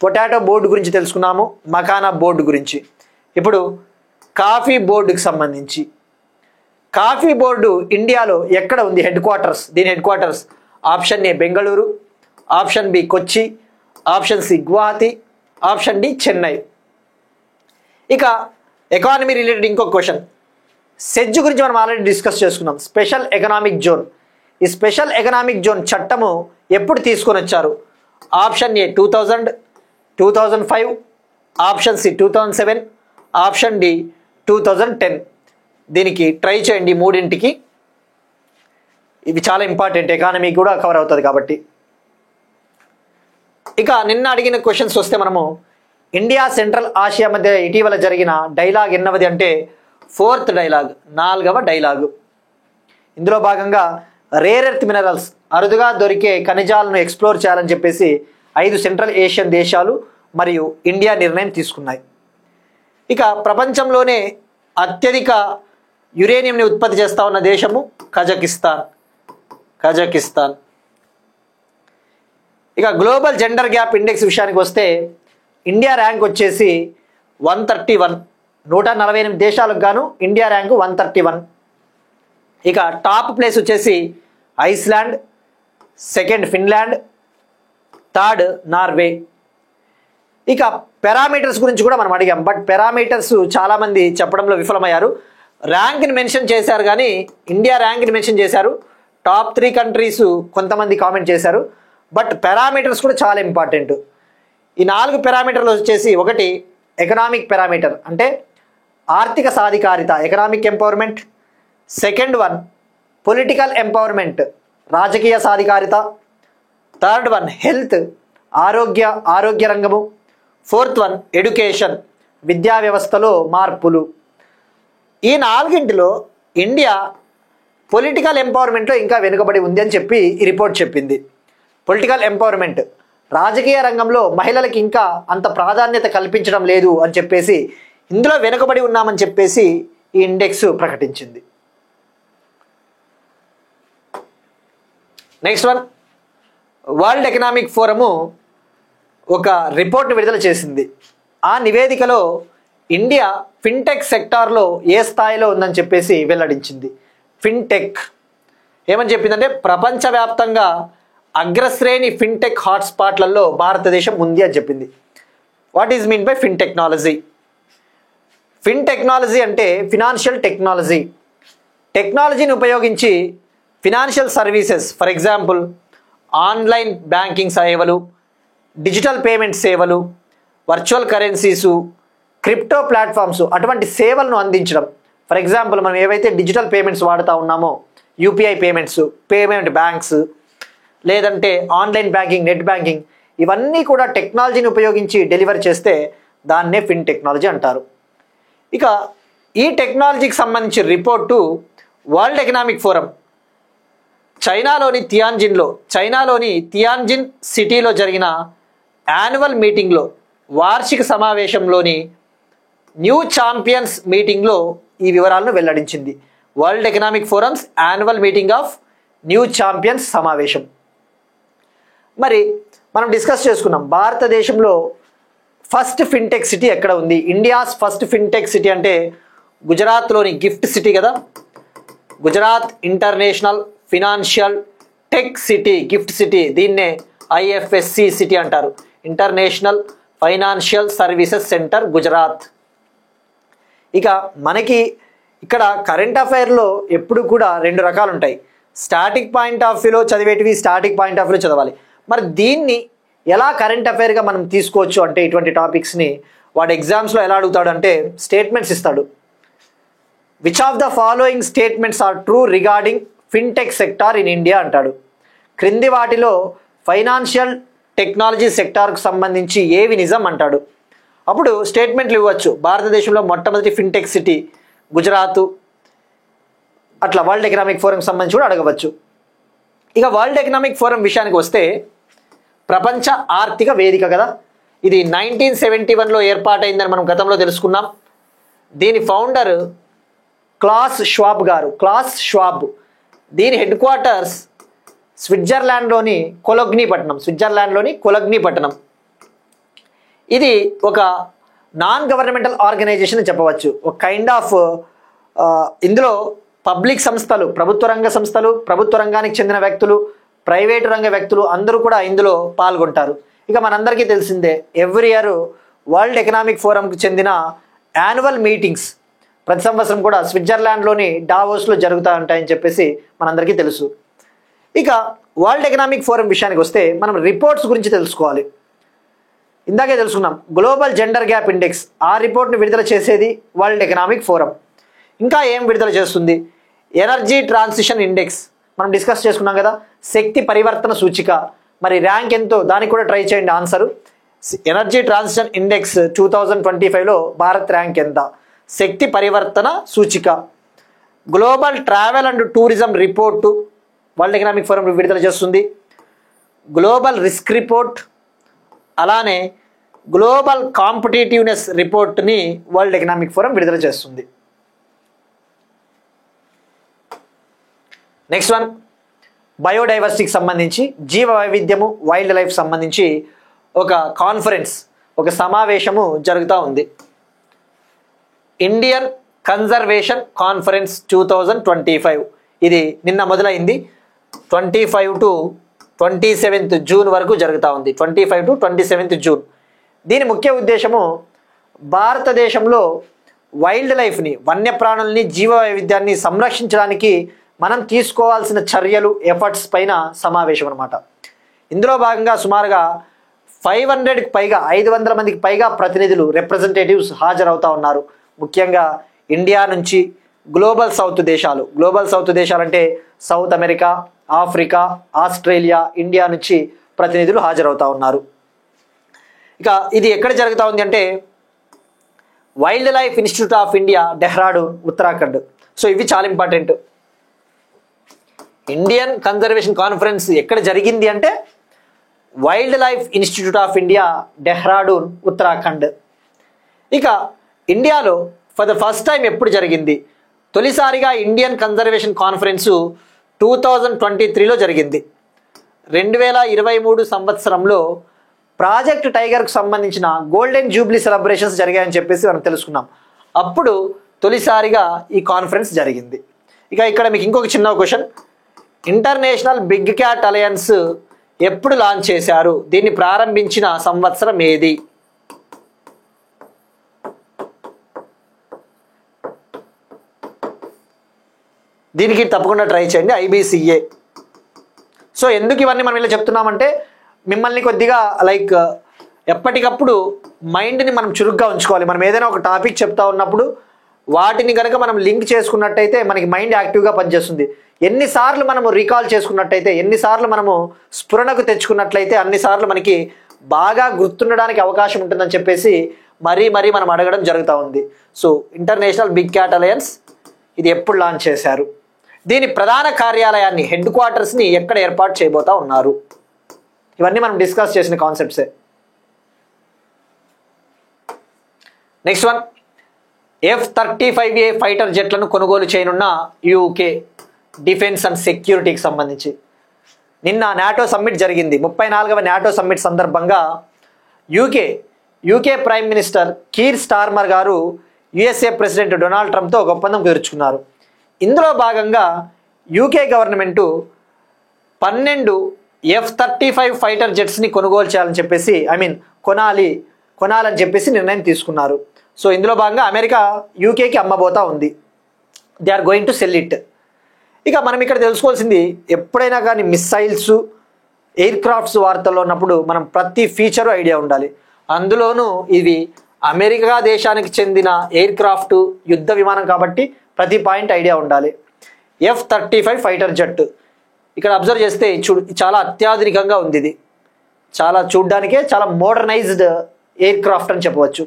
పొటాటో బోర్డు గురించి తెలుసుకున్నాము, మకానా బోర్డు గురించి. ఇప్పుడు కాఫీ బోర్డుకి సంబంధించి, కాఫీ బోర్డు ఇండియాలో ఎక్కడ ఉంది, హెడ్ క్వార్టర్స్, దీని headquarters option A Bengaluru, option B Kochi, option C Guwahati, option D Chennai. ఇక ఎకానమీ రిలేటెడ్ ఇంకొక క్వశ్చన్, సెజ్ గురించి మనం ఆల్రెడీ డిస్కస్ చేసుకున్నాం. స్పెషల్ ఎకనామిక్ జోన్, ఈ స్పెషల్ ఎకనామిక్ జోన్ చట్టము ఎప్పుడు తీసుకొని వచ్చారు? Option A 2000, 2005, option C 2007, option D 2010. దీనికి ట్రై చేయండి మూడింటికి, ఇవి చాలా ఇంపార్టెంట్, ఎకానమీ కూడా కవర్ అవుతుంది కాబట్టి. ఇక నిన్న అడిగిన క్వశ్చన్స్ వస్తే మనము ఇండియా సెంట్రల్ ఆసియా మధ్య ఇటీవల జరిగిన డైలాగ్ ఎన్నవది అంటే 4th డైలాగ్, 4వ డైలాగు. ఇందులో భాగంగా రేర్ ఎర్త్ మినరల్స్, అరుదుగా దొరికే ఖనిజాలను ఎక్స్ప్లోర్ చేయాలని చెప్పేసి 5 సెంట్రల్ ఏషియన్ దేశాలు మరియు ఇండియా నిర్ణయం తీసుకున్నాయి. ఇక ప్రపంచంలోనే అత్యధిక యురేనియంని ఉత్పత్తి చేస్తూ ఉన్న దేశము కజకిస్తాన్. ఇక గ్లోబల్ జెండర్ గ్యాప్ ఇండెక్స్ విషయానికి వస్తే ఇండియా ర్యాంక్ వచ్చేసి 131, 148 దేశాలకు గాను ఇండియా ర్యాంకు 131. ఇక టాప్ ప్లేస్ వచ్చేసి Iceland, second Finland, third Norway. ఇక పారామీటర్స్ గురించి కూడా మనం అడిగాం, బట్ పారామీటర్స్ చాలామంది చెప్పడంలో విఫలమయ్యారు. ర్యాంక్ని మెన్షన్ చేశారు కానీ ఇండియా ర్యాంక్ని మెన్షన్ చేశారు. టాప్ 3 కంట్రీస్ కొంతమంది కామెంట్ చేశారు, బట్ పారామీటర్స్ కూడా చాలా ఇంపార్టెంట్. ఈ 4 పారామీటర్లు వచ్చేసి, ఒకటి ఎకనామిక్ పారామీటర్ అంటే ఆర్థిక సాధికారిత, economic empowerment. Second one political empowerment, రాజకీయ సాధికారిత. థర్డ్ వన్ హెల్త్, ఆరోగ్య రంగము. 4th వన్ ఎడ్యుకేషన్, విద్యా వ్యవస్థలో మార్పులు. ఈ నాలుగింటిలో ఇండియా పొలిటికల్ ఎంపవర్మెంట్లో ఇంకా వెనుకబడి ఉంది అని చెప్పి ఈ రిపోర్ట్ చెప్పింది. పొలిటికల్ ఎంపవర్మెంట్, రాజకీయ రంగంలో మహిళలకు ఇంకా అంత ప్రాధాన్యత కల్పించడం లేదు అని చెప్పేసి, ఇందులో వెనుకబడి ఉన్నామని చెప్పేసి ఈ ఇండెక్స్ ప్రకటించింది. Next one, world economic forum ఒక రిపోర్ట్ని విడుదల చేసింది. ఆ నివేదికలో ఇండియా ఫిన్టెక్ సెక్టార్లో ఏ స్థాయిలో ఉందని చెప్పేసి వెల్లడించింది. ఫిన్టెక్ ఏమని చెప్పిందంటే, ప్రపంచవ్యాప్తంగా అగ్రశ్రేణి ఫిన్టెక్ హాట్స్పాట్లలో భారతదేశం ఉంది అని చెప్పింది. What is mean by fin technology? Fin technology అంటే ఫినాన్షియల్ టెక్నాలజీ. టెక్నాలజీని ఉపయోగించి financial services, for example online banking సేవలు, డిజిటల్ పేమెంట్ సేవలు, వర్చువల్ కరెన్సీసు, క్రిప్టో ప్లాట్ఫామ్స్, అటువంటి సేవలను అందించడం. ఫర్ ఎగ్జాంపుల్ మనం ఏవైతే డిజిటల్ పేమెంట్స్ వాడుతూ ఉన్నామో, యూపీఐ పేమెంట్స్, పేమెంట్ బ్యాంక్స్, లేదంటే ఆన్లైన్ బ్యాంకింగ్, నెట్ బ్యాంకింగ్, ఇవన్నీ కూడా టెక్నాలజీని ఉపయోగించి డెలివర్ చేస్తే దాన్నే ఫిన్ టెక్నాలజీ అంటారు. ఇక ఈ టెక్నాలజీకి సంబంధించిన రిపోర్టు వరల్డ్ ఎకనామిక్ ఫోరం చైనాలోని తియాన్జిన్ సిటీలో జరిగిన యాన్యువల్ మీటింగ్లో, వార్షిక సమావేశంలోని న్యూ ఛాంపియన్స్ మీటింగ్లో ఈ వివరాలను వెల్లడించింది. World economic forums annual meeting of new champions సమావేశం. మరి మనం డిస్కస్ చేసుకున్నాం, భారతదేశంలో ఫస్ట్ ఫిన్టెక్ సిటీ ఎక్కడ ఉంది? ఇండియాస్ ఫస్ట్ ఫిన్టెక్ సిటీ అంటే గుజరాత్లోని గిఫ్ట్ సిటీ కదా. Gujarat international financial tech city, gift city, దీన్నే ఐఎఫ్ఎస్సి సిటీ అంటారు, international financial services centre Gujarat. ఇక మనకి ఇక్కడ కరెంట్ అఫైర్లో ఎప్పుడు కూడా రెండు రకాలు ఉంటాయి. స్టాటిక్ పాయింట్ ఆఫ్ వ్యూలో చదివేటివి స్టాటిక్ పాయింట్ ఆఫ్ వ్యూలో చదవాలి. మరి దీన్ని ఎలా కరెంట్ అఫైర్గా మనం తీసుకోవచ్చు అంటే, ఇటువంటి టాపిక్స్ని వాడు ఎగ్జామ్స్లో ఎలా అడుగుతాడు అంటే స్టేట్మెంట్స్ ఇస్తాడు. Which of the following statements are true regarding fintech sector in India అంటాడు. క్రింది వాటిలో ఫైనాన్షియల్ టెక్నాలజీ సెక్టార్కు సంబంధించి ఏవి నిజం అంటాడు. అప్పుడు స్టేట్మెంట్లు ఇవ్వచ్చు. భారతదేశంలో మొట్టమొదటి ఫిన్టెక్ సిటీ గుజరాత్, అట్లా వరల్డ్ ఎకనామిక్ ఫోరంకి సంబంధించి కూడా అడగవచ్చు. ఇక వరల్డ్ ఎకనామిక్ ఫోరం విషయానికి వస్తే, ప్రపంచ ఆర్థిక వేదిక కదా, ఇది 1971లో ఏర్పాటైందని మనం గతంలో తెలుసుకున్నాం. దీని ఫౌండర్ క్లాస్ ష్వాబ్ గారు. Class Schwab. దీని హెడ్ క్వార్టర్స్ స్విట్జర్లాండ్లోని కొలగ్నీ పట్టణం. ఇది ఒక నాన్ గవర్నమెంటల్ ఆర్గనైజేషన్ అని చెప్పవచ్చు. ఒక కైండ్ ఆఫ్ ఇందులో పబ్లిక్ సంస్థలు, ప్రభుత్వ రంగ సంస్థలు, ప్రభుత్వ రంగానికి చెందిన వ్యక్తులు, ప్రైవేటు రంగ వ్యక్తులు అందరూ కూడా ఇందులో పాల్గొంటారు. ఇక మనందరికీ తెలిసిందే, ఎవ్రీ ఇయర్ వరల్డ్ ఎకనామిక్ ఫోరంకి చెందిన యాన్యువల్ మీటింగ్స్ ప్రతి సంవత్సరం కూడా స్విట్జర్లాండ్లోని డావోస్లో జరుగుతూ ఉంటాయని చెప్పేసి మనందరికీ తెలుసు. ఇక వరల్డ్ ఎకనామిక్ ఫోరం విషయానికి వస్తే మనం రిపోర్ట్స్ గురించి తెలుసుకోవాలి. ఇందాకే తెలుసుకున్నాం, గ్లోబల్ జెండర్ గ్యాప్ ఇండెక్స్, ఆ రిపోర్ట్ని విడుదల చేసేది వరల్డ్ ఎకనామిక్ ఫోరం. ఇంకా ఏం విడుదల చేస్తుంది? ఎనర్జీ ట్రాన్సిషన్ ఇండెక్స్ మనం డిస్కస్ చేసుకున్నాం కదా, శక్తి పరివర్తన సూచిక. మరి ర్యాంక్ ఎంతో దానికి కూడా ట్రై చేయండి ఆన్సరు. ఎనర్జీ ట్రాన్సిషన్ ఇండెక్స్ 2025లో భారత్ ర్యాంక్ ఎంత? శక్తి పరివర్తన సూచిక. Global travel and tourism report world economic forum విడుదల చేస్తుంది. గ్లోబల్ రిస్క్ రిపోర్ట్, అలానే గ్లోబల్ కాంపిటేటివ్నెస్ రిపోర్ట్ని వరల్డ్ ఎకనామిక్ ఫోరం విడుదల చేస్తుంది. నెక్స్ట్ వన్, బయోడైవర్సిటీకి సంబంధించి, జీవ వైవిధ్యము, వైల్డ్ లైఫ్ సంబంధించి ఒక కాన్ఫరెన్స్, ఒక సమావేశము జరుగుతూ ఉంది. Indian conservation conference 2025. ఇది నిన్న మొదలైంది. 25 to 27th జూన్ వరకు జరుగుతూ ఉంది. 25 to 27th జూన్. దీని ముఖ్య ఉద్దేశము భారతదేశంలో వైల్డ్ లైఫ్ని, వన్యప్రాణుల్ని, జీవ వైవిధ్యాన్ని సంరక్షించడానికి మనం తీసుకోవాల్సిన చర్యలు, ఎఫర్ట్స్ పైన సమావేశం అన్నమాట. ఇందులో భాగంగా సుమారుగా 500కి పైగా, 500 మందికి పైగా ప్రతినిధులు, రిప్రజెంటేటివ్స్ హాజరవుతూ ఉన్నారు. ముఖ్యంగా ఇండియా నుంచి గ్లోబల్ సౌత్ దేశాలు, గ్లోబల్ సౌత్ దేశాలంటే South America, Africa, Australia, India నుంచి ప్రతినిధులు హాజరవుతూ ఉన్నారు. ఇక ఇది ఎక్కడ జరుగుతూ ఉంది అంటే wild life institute of India, Dehradun, Uttarakhand. So ఇవి చాలా ఇంపార్టెంట్. ఇండియన్ కన్జర్వేషన్ కాన్ఫరెన్స్ ఎక్కడ జరిగింది అంటే wild life institute of India, Dehradun, Uttarakhand. ఇక ఇండియాలో ఫర్ ద ఫస్ట్ టైం ఎప్పుడు జరిగింది? తొలిసారిగా ఇండియన్ కన్జర్వేషన్ కాన్ఫరెన్సు 2023లో జరిగింది. 2023 సంవత్సరంలో ప్రాజెక్ట్ టైగర్కు సంబంధించిన గోల్డెన్ జూబ్లీ సెలబ్రేషన్స్ జరిగాయని చెప్పేసి మనం తెలుసుకున్నాం. అప్పుడు తొలిసారిగా ఈ కాన్ఫరెన్స్ జరిగింది. ఇక ఇక్కడ మీకు ఇంకొక చిన్న question, international big cat alliance ఎప్పుడు లాంచ్ చేశారు? దీన్ని ప్రారంభించిన సంవత్సరం ఏది? దీనికి తప్పకుండా ట్రై చేయండి, IBCA. సో ఎందుకు ఇవన్నీ మనం ఇలా చెప్తున్నామంటే మిమ్మల్ని కొద్దిగా లైక్ ఎప్పటికప్పుడు మైండ్ని మనం చురుగ్గా ఉంచుకోవాలి. మనం ఏదైనా ఒక టాపిక్ చెప్తా ఉన్నప్పుడు వాటిని కనుక మనం లింక్ చేసుకున్నట్టయితే మనకి మైండ్ యాక్టివ్గా పనిచేస్తుంది. ఎన్నిసార్లు మనము రీకాల్ చేసుకున్నట్టయితే, ఎన్నిసార్లు మనము స్ఫురణకు తెచ్చుకున్నట్లయితే అన్నిసార్లు మనకి బాగా గుర్తుండడానికి అవకాశం ఉంటుందని చెప్పేసి మరీ మనం అడగడం జరుగుతూ ఉంది. So international big cat alliance ఇది ఎప్పుడు లాంచ్ చేశారు? దీని ప్రధాన కార్యాలయాన్ని, హెడ్ క్వార్టర్స్ని ఎక్కడ ఏర్పాటు చేయబోతా ఉన్నారు? ఇవన్నీ మనం డిస్కస్ చేసిన కాన్సెప్ట్సే. నెక్స్ట్ వన్, F-35A ఫైటర్ జెట్లను కొనుగోలు చేయనున్న UK డిఫెన్స్ అండ్ సెక్యూరిటీకి సంబంధించి నిన్న నాటో సమ్మిట్ జరిగింది. 34వ నాటో సమ్మిట్ సందర్భంగా UK prime minister Keir Starmer గారు USA ప్రెసిడెంట్ డొనాల్డ్ ట్రంప్తో ఒక ఒప్పందం కుదుర్చుకున్నారు. ఇందులో భాగంగా UK గవర్నమెంటు 12 F-35 ఫైటర్ జెట్స్ని కొనుగోలు చేయాలని చెప్పేసి కొనాలని చెప్పేసి నిర్ణయం తీసుకున్నారు. సో ఇందులో భాగంగా అమెరికా UKకి అమ్మబోతా ఉంది. They are going to sell it. ఇక మనం ఇక్కడ తెలుసుకోవాల్సింది, ఎప్పుడైనా కానీ మిస్సైల్స్, ఎయిర్ క్రాఫ్ట్స్ వార్తల్లో ఉన్నప్పుడు మనం ప్రతి ఫీచరు ఐడియా ఉండాలి. అందులోనూ ఇవి అమెరికా దేశానికి చెందిన ఎయిర్ క్రాఫ్ట్, యుద్ధ విమానం కాబట్టి ప్రతి పాయింట్ ఐడియా ఉండాలి. F-35 ఫైటర్ జెట్ ఇక్కడ అబ్జర్వ్ చేస్తే చాలా అత్యాధునికంగా ఉంది. ఇది చాలా చూడ్డానికే చాలా మోడర్నైజ్డ్ ఎయిర్ క్రాఫ్ట్ అని చెప్పవచ్చు.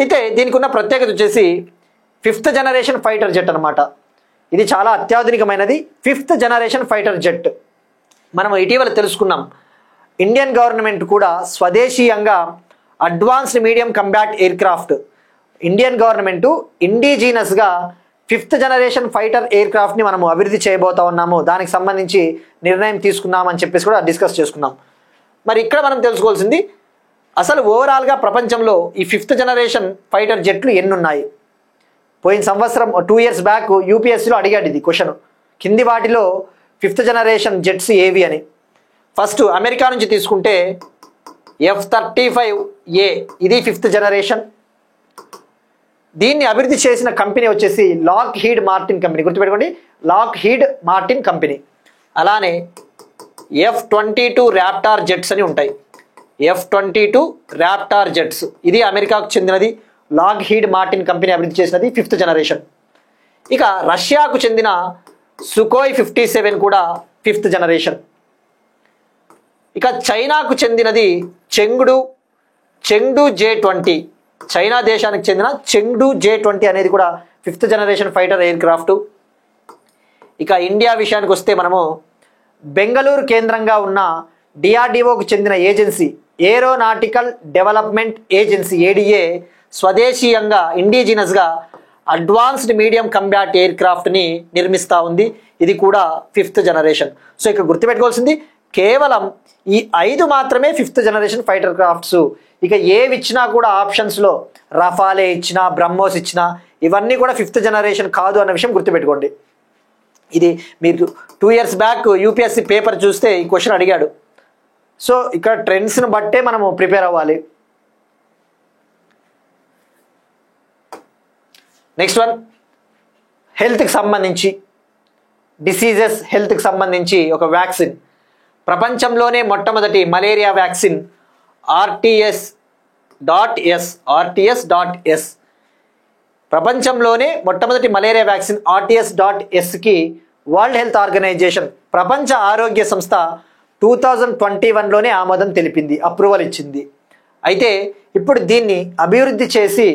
అయితే దీనికి ఉన్న ప్రత్యేకత వచ్చేసి 5th జనరేషన్ ఫైటర్ జెట్ అనమాట. ఇది చాలా అత్యాధునికమైనది, 5th జనరేషన్ ఫైటర్ జెట్. మనం ఇటీవల తెలుసుకున్నాం, ఇండియన్ గవర్నమెంట్ కూడా స్వదేశీయంగా advanced medium combat aircraft, Indian government ఇండిజీనస్గా 5th జనరేషన్ ఫైటర్ ఎయిర్ క్రాఫ్ట్ని మనము అభివృద్ధి చేయబోతా ఉన్నాము. దానికి సంబంధించి నిర్ణయం తీసుకున్నామని చెప్పేసి కూడా డిస్కస్ చేసుకున్నాం. మరి ఇక్కడ మనం తెలుసుకోవాల్సింది, అసలు ఓవరాల్గా ప్రపంచంలో ఈ 5th జనరేషన్ ఫైటర్ జెట్లు ఎన్ని ఉన్నాయి? పోయిన సంవత్సరం 2 years బ్యాక్ UPSCలో అడిగాడు ఇది క్వశ్చన్, కింది వాటిలో 5th జనరేషన్ జెట్స్ ఏవి అని. ఫస్ట్ అమెరికా నుంచి తీసుకుంటే F-35A ఇది 5th జనరేషన్. దీన్ని అభివృద్ధి చేసిన కంపెనీ వచ్చేసి లాక్హీడ్ మార్టిన్ కంపెనీ, గుర్తుపెట్టుకోండి, లాక్హీడ్ మార్టిన్ కంపెనీ. అలానే F-22 ర్యాప్టార్ జెట్స్ అని ఉంటాయి. F-22 ర్యాప్టార్ జెట్స్ ఇది అమెరికాకు చెందినది, లాక్హీడ్ మార్టిన్ కంపెనీ అభివృద్ధి చేసినది 5th జనరేషన్. ఇక రష్యాకు చెందిన సుకోయ్ 57 కూడా 5th జనరేషన్. ఇక చైనాకు చెందినది చెంగ్డు J-20, చైనా దేశానికి చెందిన చెంగ్డు J-20 అనేది కూడా 5th generation fighter aircraft. ఇక ఇండియా విషయానికి వస్తే మనము బెంగళూరు కేంద్రంగా ఉన్న DRDOకు చెందిన agency aeronautical development agency ADA స్వదేశీయంగా ఇండిజినస్గా అడ్వాన్స్డ్ మీడియం కంబాట్ ఎయిర్ క్రాఫ్ట్ని నిర్మిస్తూ ఉంది. ఇది కూడా 5th జనరేషన్. సో ఇక్కడ గుర్తుపెట్టుకోవాల్సింది కేవలం ఈ 5 మాత్రమే 5th జనరేషన్ ఫైటర్ క్రాఫ్ట్స్. ఇక ఏవి ఇచ్చినా కూడా ఆప్షన్స్లో రఫాలే ఇచ్చినా, బ్రహ్మోస్ ఇచ్చినా ఇవన్నీ కూడా 5th జనరేషన్ కాదు అన్న విషయం గుర్తుపెట్టుకోండి. ఇది మీరు 2 years బ్యాక్ UPSC పేపర్ చూస్తే ఈ క్వశ్చన్ అడిగాడు. సో ఇక్కడ ట్రెండ్స్ని బట్టే మనము ప్రిపేర్ అవ్వాలి. నెక్స్ట్ వన్, హెల్త్కి సంబంధించి, డిసీజెస్ హెల్త్కి సంబంధించి ఒక వ్యాక్సిన్, ప్రపంచంలోనే మొట్టమొదటి మలేరియా వ్యాక్సిన్ RTS.S ప్రపంచంలోనే మొట్టమొదటి మలేరియా వ్యాక్సిన్ RTS.Sకి వరల్డ్ హెల్త్ ఆర్గనైజేషన్, ప్రపంచ ఆరోగ్య సంస్థ 2021లోనే ఆమోదం తెలిపింది, అప్రూవల్ ఇచ్చింది. అయితే ఇప్పుడు దీన్ని అభివృద్ధి చేసి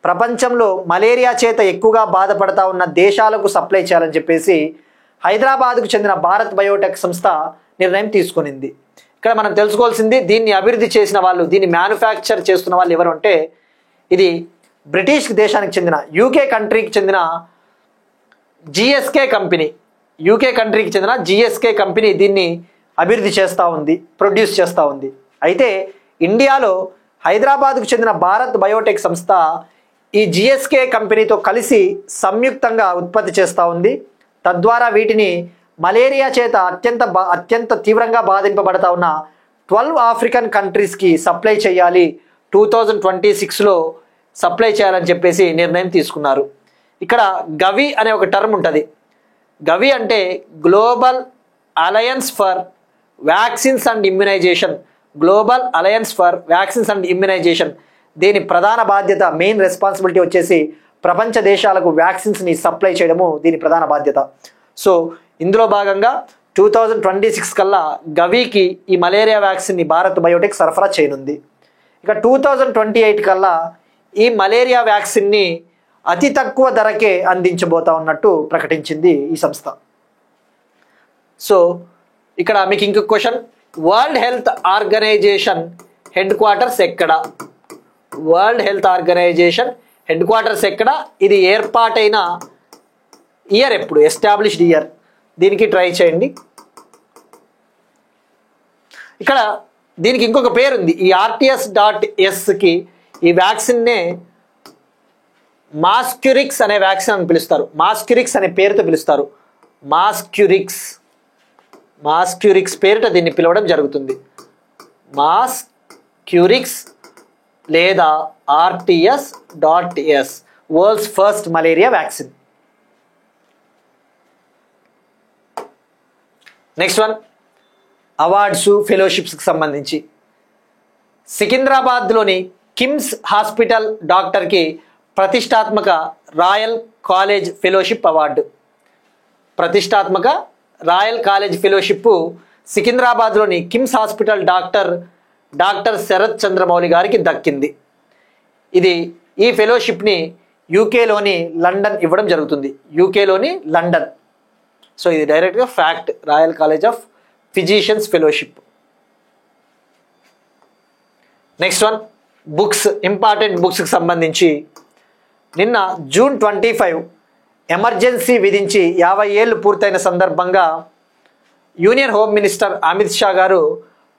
ప్రపంచంలో మలేరియా చేత ఎక్కువగా బాధపడతా ఉన్న దేశాలకు సప్లై చేయాలని చెప్పేసి హైదరాబాద్కు చెందిన భారత్ బయోటెక్ సంస్థ నిర్ణయం తీసుకునింది. ఇక్కడ మనం తెలుసుకోవాల్సింది, దీన్ని అభివృద్ధి చేసిన వాళ్ళు, దీన్ని మ్యానుఫ్యాక్చర్ చేస్తున్న వాళ్ళు ఎవరు అంటే ఇది బ్రిటిష్ దేశానికి చెందిన యూకే కంట్రీకి చెందిన జిఎస్కే కంపెనీ. యూకే కంట్రీకి చెందిన జిఎస్కే కంపెనీ దీన్ని అభివృద్ధి చేస్తూ ఉంది, ప్రొడ్యూస్ చేస్తూ ఉంది. అయితే ఇండియాలో హైదరాబాద్కు చెందిన భారత్ బయోటెక్ సంస్థ ఈ జిఎస్కే కంపెనీతో కలిసి సంయుక్తంగా ఉత్పత్తి చేస్తూ ఉంది. తద్వారా వీటిని మలేరియా చేత అత్యంత తీవ్రంగా బాధింపబడతా ఉన్న 12 ఆఫ్రికన్ కంట్రీస్కి సప్లై చేయాలి, 2026లో సప్లై చేయాలని చెప్పేసి నిర్ణయం తీసుకున్నారు. ఇక్కడ గవి అనే ఒక టర్మ్ ఉంటుంది. గవి అంటే global alliance for vaccines and immunisation. Global alliance for vaccines and immunisation దీని ప్రధాన బాధ్యత, మెయిన్ రెస్పాన్సిబిలిటీ వచ్చేసి ప్రపంచ దేశాలకు వ్యాక్సిన్స్ని సప్లై చేయడము దీని ప్రధాన బాధ్యత. సో ఇందులో భాగంగా 2026 కల్లా గవికి ఈ మలేరియా వ్యాక్సిన్ని భారత్ బయోటెక్ సరఫరా చేయనుంది. ఇక 2028 కల్లా ఈ మలేరియా వ్యాక్సిన్ని అతి తక్కువ ధరకే అందించబోతా ఉన్నట్టు ప్రకటించింది ఈ సంస్థ. సో ఇక్కడ మీకు ఇంకొక question, world health organisation headquarters ఎక్కడ? World health organisation headquarters ఎక్కడ? ఇది ఏర్పాటైన ఇయర్ ఎప్పుడు? Established year. దీనికి ట్రై చేయండి. ఇక్కడ దీనికి ఇంకొక పేరు ఉంది. ఈ RTS.Sకి ఈ వ్యాక్సిన్నే మాస్క్యూరిక్స్ అనే వ్యాక్సిన్ అని పిలుస్తారు. మాస్క్యూరిక్స్ అనే పేరుతో పిలుస్తారు. మాస్క్యూరిక్స్ పేరుట దీన్ని పిలవడం జరుగుతుంది. మాస్క్యూరిక్స్ లేదా RTS.S, world's first malaria vaccine. Next one, awards ఫెలోషిప్స్కి సంబంధించి సికింద్రాబాద్లోని కిమ్స్ హాస్పిటల్ డాక్టర్కి ప్రతిష్టాత్మక రాయల్ కాలేజ్ ఫెలోషిప్ అవార్డు. ప్రతిష్టాత్మక రాయల్ కాలేజ్ ఫెలోషిప్ సికింద్రాబాద్లోని కిమ్స్ హాస్పిటల్ డాక్టర్ శరత్ చంద్రమౌళి గారికి దక్కింది. ఈ ఫెలోషిప్ని యూకేలోని లండన్ ఇవ్వడం జరుగుతుంది. యూకేలోని లండన్. సో ఇది డైరెక్ట్గా fact, royal college of physicians fellowship. Next one, books, important బుక్స్కి సంబంధించి నిన్న June 25 ఎమర్జెన్సీ విధించి 50 ఏళ్ళు పూర్తయిన సందర్భంగా union home minister Amit Shah గారు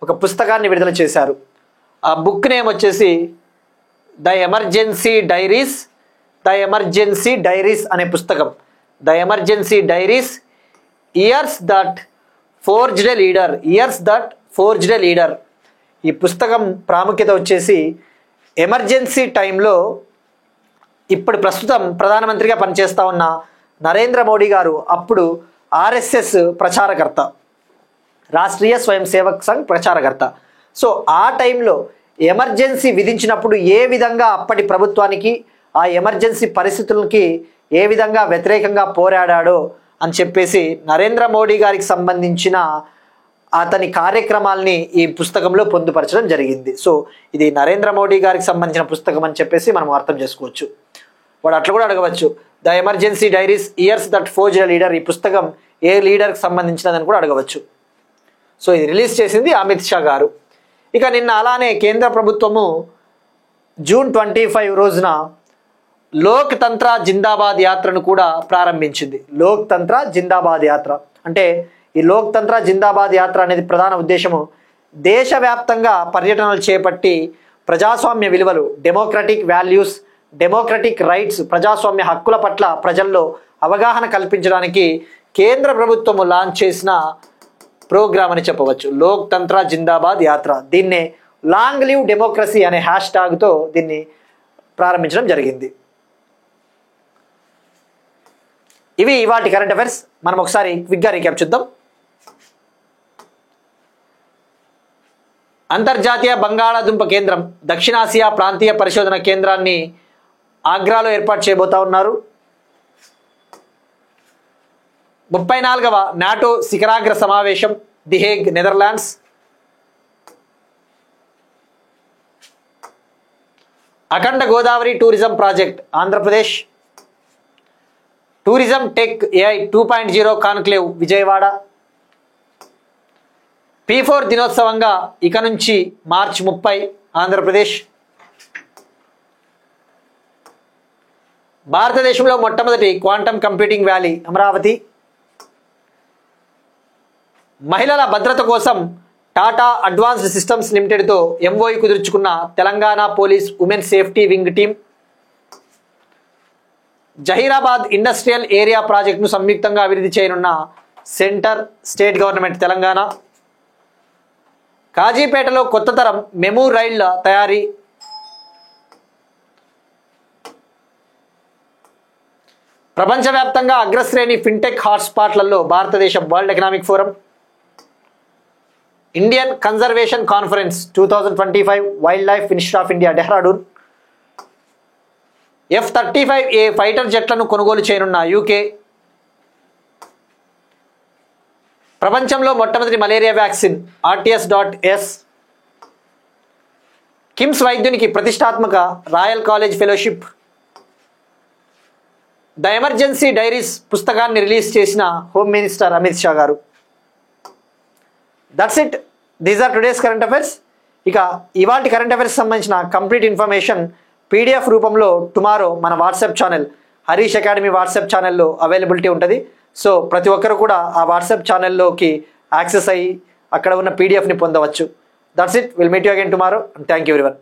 ఒక పుస్తకాన్ని విడుదల చేశారు. ఆ బుక్ నేమ్ వచ్చేసి ద ఎమర్జెన్సీ డైరీస్ అనే పుస్తకం. The emergency diaries, years that forged a leader. ఈ పుస్తకం ప్రాముఖ్యత వచ్చేసి ఎమర్జెన్సీ టైంలో ఇప్పుడు ప్రస్తుతం ప్రధానమంత్రిగా పనిచేస్తూ ఉన్న నరేంద్ర మోడీ గారు అప్పుడు RSS ప్రచారకర్త, రాష్ట్రీయ స్వయం సేవక్ సంఘ్ ప్రచారకర్త. సో ఆ టైంలో ఎమర్జెన్సీ విధించినప్పుడు ఏ విధంగా అప్పటి ప్రభుత్వానికి, ఆ ఎమర్జెన్సీ పరిస్థితులకి ఏ విధంగా వ్యతిరేకంగా పోరాడాడో అని చెప్పేసి నరేంద్ర మోడీ గారికి సంబంధించిన అతని కార్యక్రమాల్ని ఈ పుస్తకంలో పొందుపరచడం జరిగింది. సో ఇది నరేంద్ర మోడీ గారికి సంబంధించిన పుస్తకం అని చెప్పేసి మనం అర్థం చేసుకోవచ్చు. వాడు అట్లా కూడా అడగవచ్చు, the emergency diaries, years that forged a leader, ఈ పుస్తకం ఏ లీడర్కి సంబంధించినదని కూడా అడగవచ్చు. సో ఇది రిలీజ్ చేసింది అమిత్ షా గారు. ఇక నిన్న అలానే కేంద్ర ప్రభుత్వము June 25 రోజున లోక్ తంత్ర జిందాబాద్ యాత్రను కూడా ప్రారంభించింది. లోక్ తంత్ర జిందాబాద్ యాత్ర అంటే ఈ లోక్ తంత్ర జిందాబాద్ యాత్ర అనేది ప్రధాన ఉద్దేశము దేశవ్యాప్తంగా పర్యటనలు చేపట్టి ప్రజాస్వామ్య విలువలు, డెమోక్రటిక్ వాల్యూస్, డెమోక్రటిక్ రైట్స్, ప్రజాస్వామ్య హక్కుల పట్ల ప్రజల్లో అవగాహన కల్పించడానికి కేంద్ర ప్రభుత్వము లాంచ్ చేసిన ప్రోగ్రామ్ అని చెప్పవచ్చు. లోక్ తంత్ర జిందాబాద్ యాత్ర. దీన్నే లాంగ్ లివ్ డెమోక్రసీ అనే #తో దీన్ని ప్రారంభించడం జరిగింది. ఇవి ఇవాటి కరెంట్ అఫైర్స్. మనం ఒకసారి క్విక్గా రీక్యాప్ చూద్దాం. అంతర్జాతీయ బంగాళాదుంప కేంద్రం, దక్షిణాసియా ప్రాంతీయ పరిశోధన కేంద్రాన్ని ఆగ్రాలో ఏర్పాటు చేయబోతా ఉన్నారు. 34వ నాటో శిఖరాగ్ర సమావేశం the Hague, Netherlands. Akhanda Godavari tourism project Andhra Pradesh. Tourism tech AI 2.0 conclave Vijayawada. P4 దినోత్సవంగా ఇక నుంచి మార్చి 30 ఆంధ్రప్రదేశ్. భారతదేశంలో మొట్టమొదటి క్వాంటమ్ కంప్యూటింగ్ వ్యాలీ అమరావతి. మహిళల భద్రత కోసం టాటా అడ్వాన్స్డ్ సిస్టమ్స్ లిమిటెడ్తో ఎంఓయు కుదుర్చుకున్న Telangana police women safety wing team. Zaheerabad industrial area ప్రాజెక్టును సంయుక్తంగా అభివృద్ధి చేయనున్న సెంటర్ స్టేట్ గవర్నమెంట్ తెలంగాణ. కాజీపేటలో కొత్త తరం మెమూ రైళ్ల తయారీ. ప్రపంచవ్యాప్తంగా అగ్రశ్రేణి ఫిన్టెక్ హాట్స్పాట్లలో భారతదేశం world economic forum. Indian conservation conference 2025 wildlife institute of India Dehradun. F-35A fighter జెట్లను కొనుగోలు చేయనున్న యూకే. ప్రపంచంలో మొట్టమొదటి మలేరియా వ్యాక్సిన్ RTS.S. కిమ్స్ వైద్యునికి ప్రతిష్టాత్మక royal college fellowship. The emergency diaries పుస్తకాన్ని రిలీజ్ చేసిన హోమ్ మినిస్టర్ అమిత్ షా గారు. That's it. These are today's current affairs. ఇక ఇవాల్టి కరెంట్ అఫైర్స్ సంబంధించిన కంప్లీట్ ఇన్ఫర్మేషన్ PDF రూపంలో టుమారో మన WhatsApp channel Harish academy WhatsApp ఛానల్లో అవైలబిలిటీ ఉంటుంది. సో ప్రతి ఒక్కరు కూడా ఆ వాట్సాప్ ఛానల్లోకి యాక్సెస్ అయ్యి అక్కడ ఉన్న PDFని పొందవచ్చు. That's it. Will meet you again tomorrow. Thank you everyone.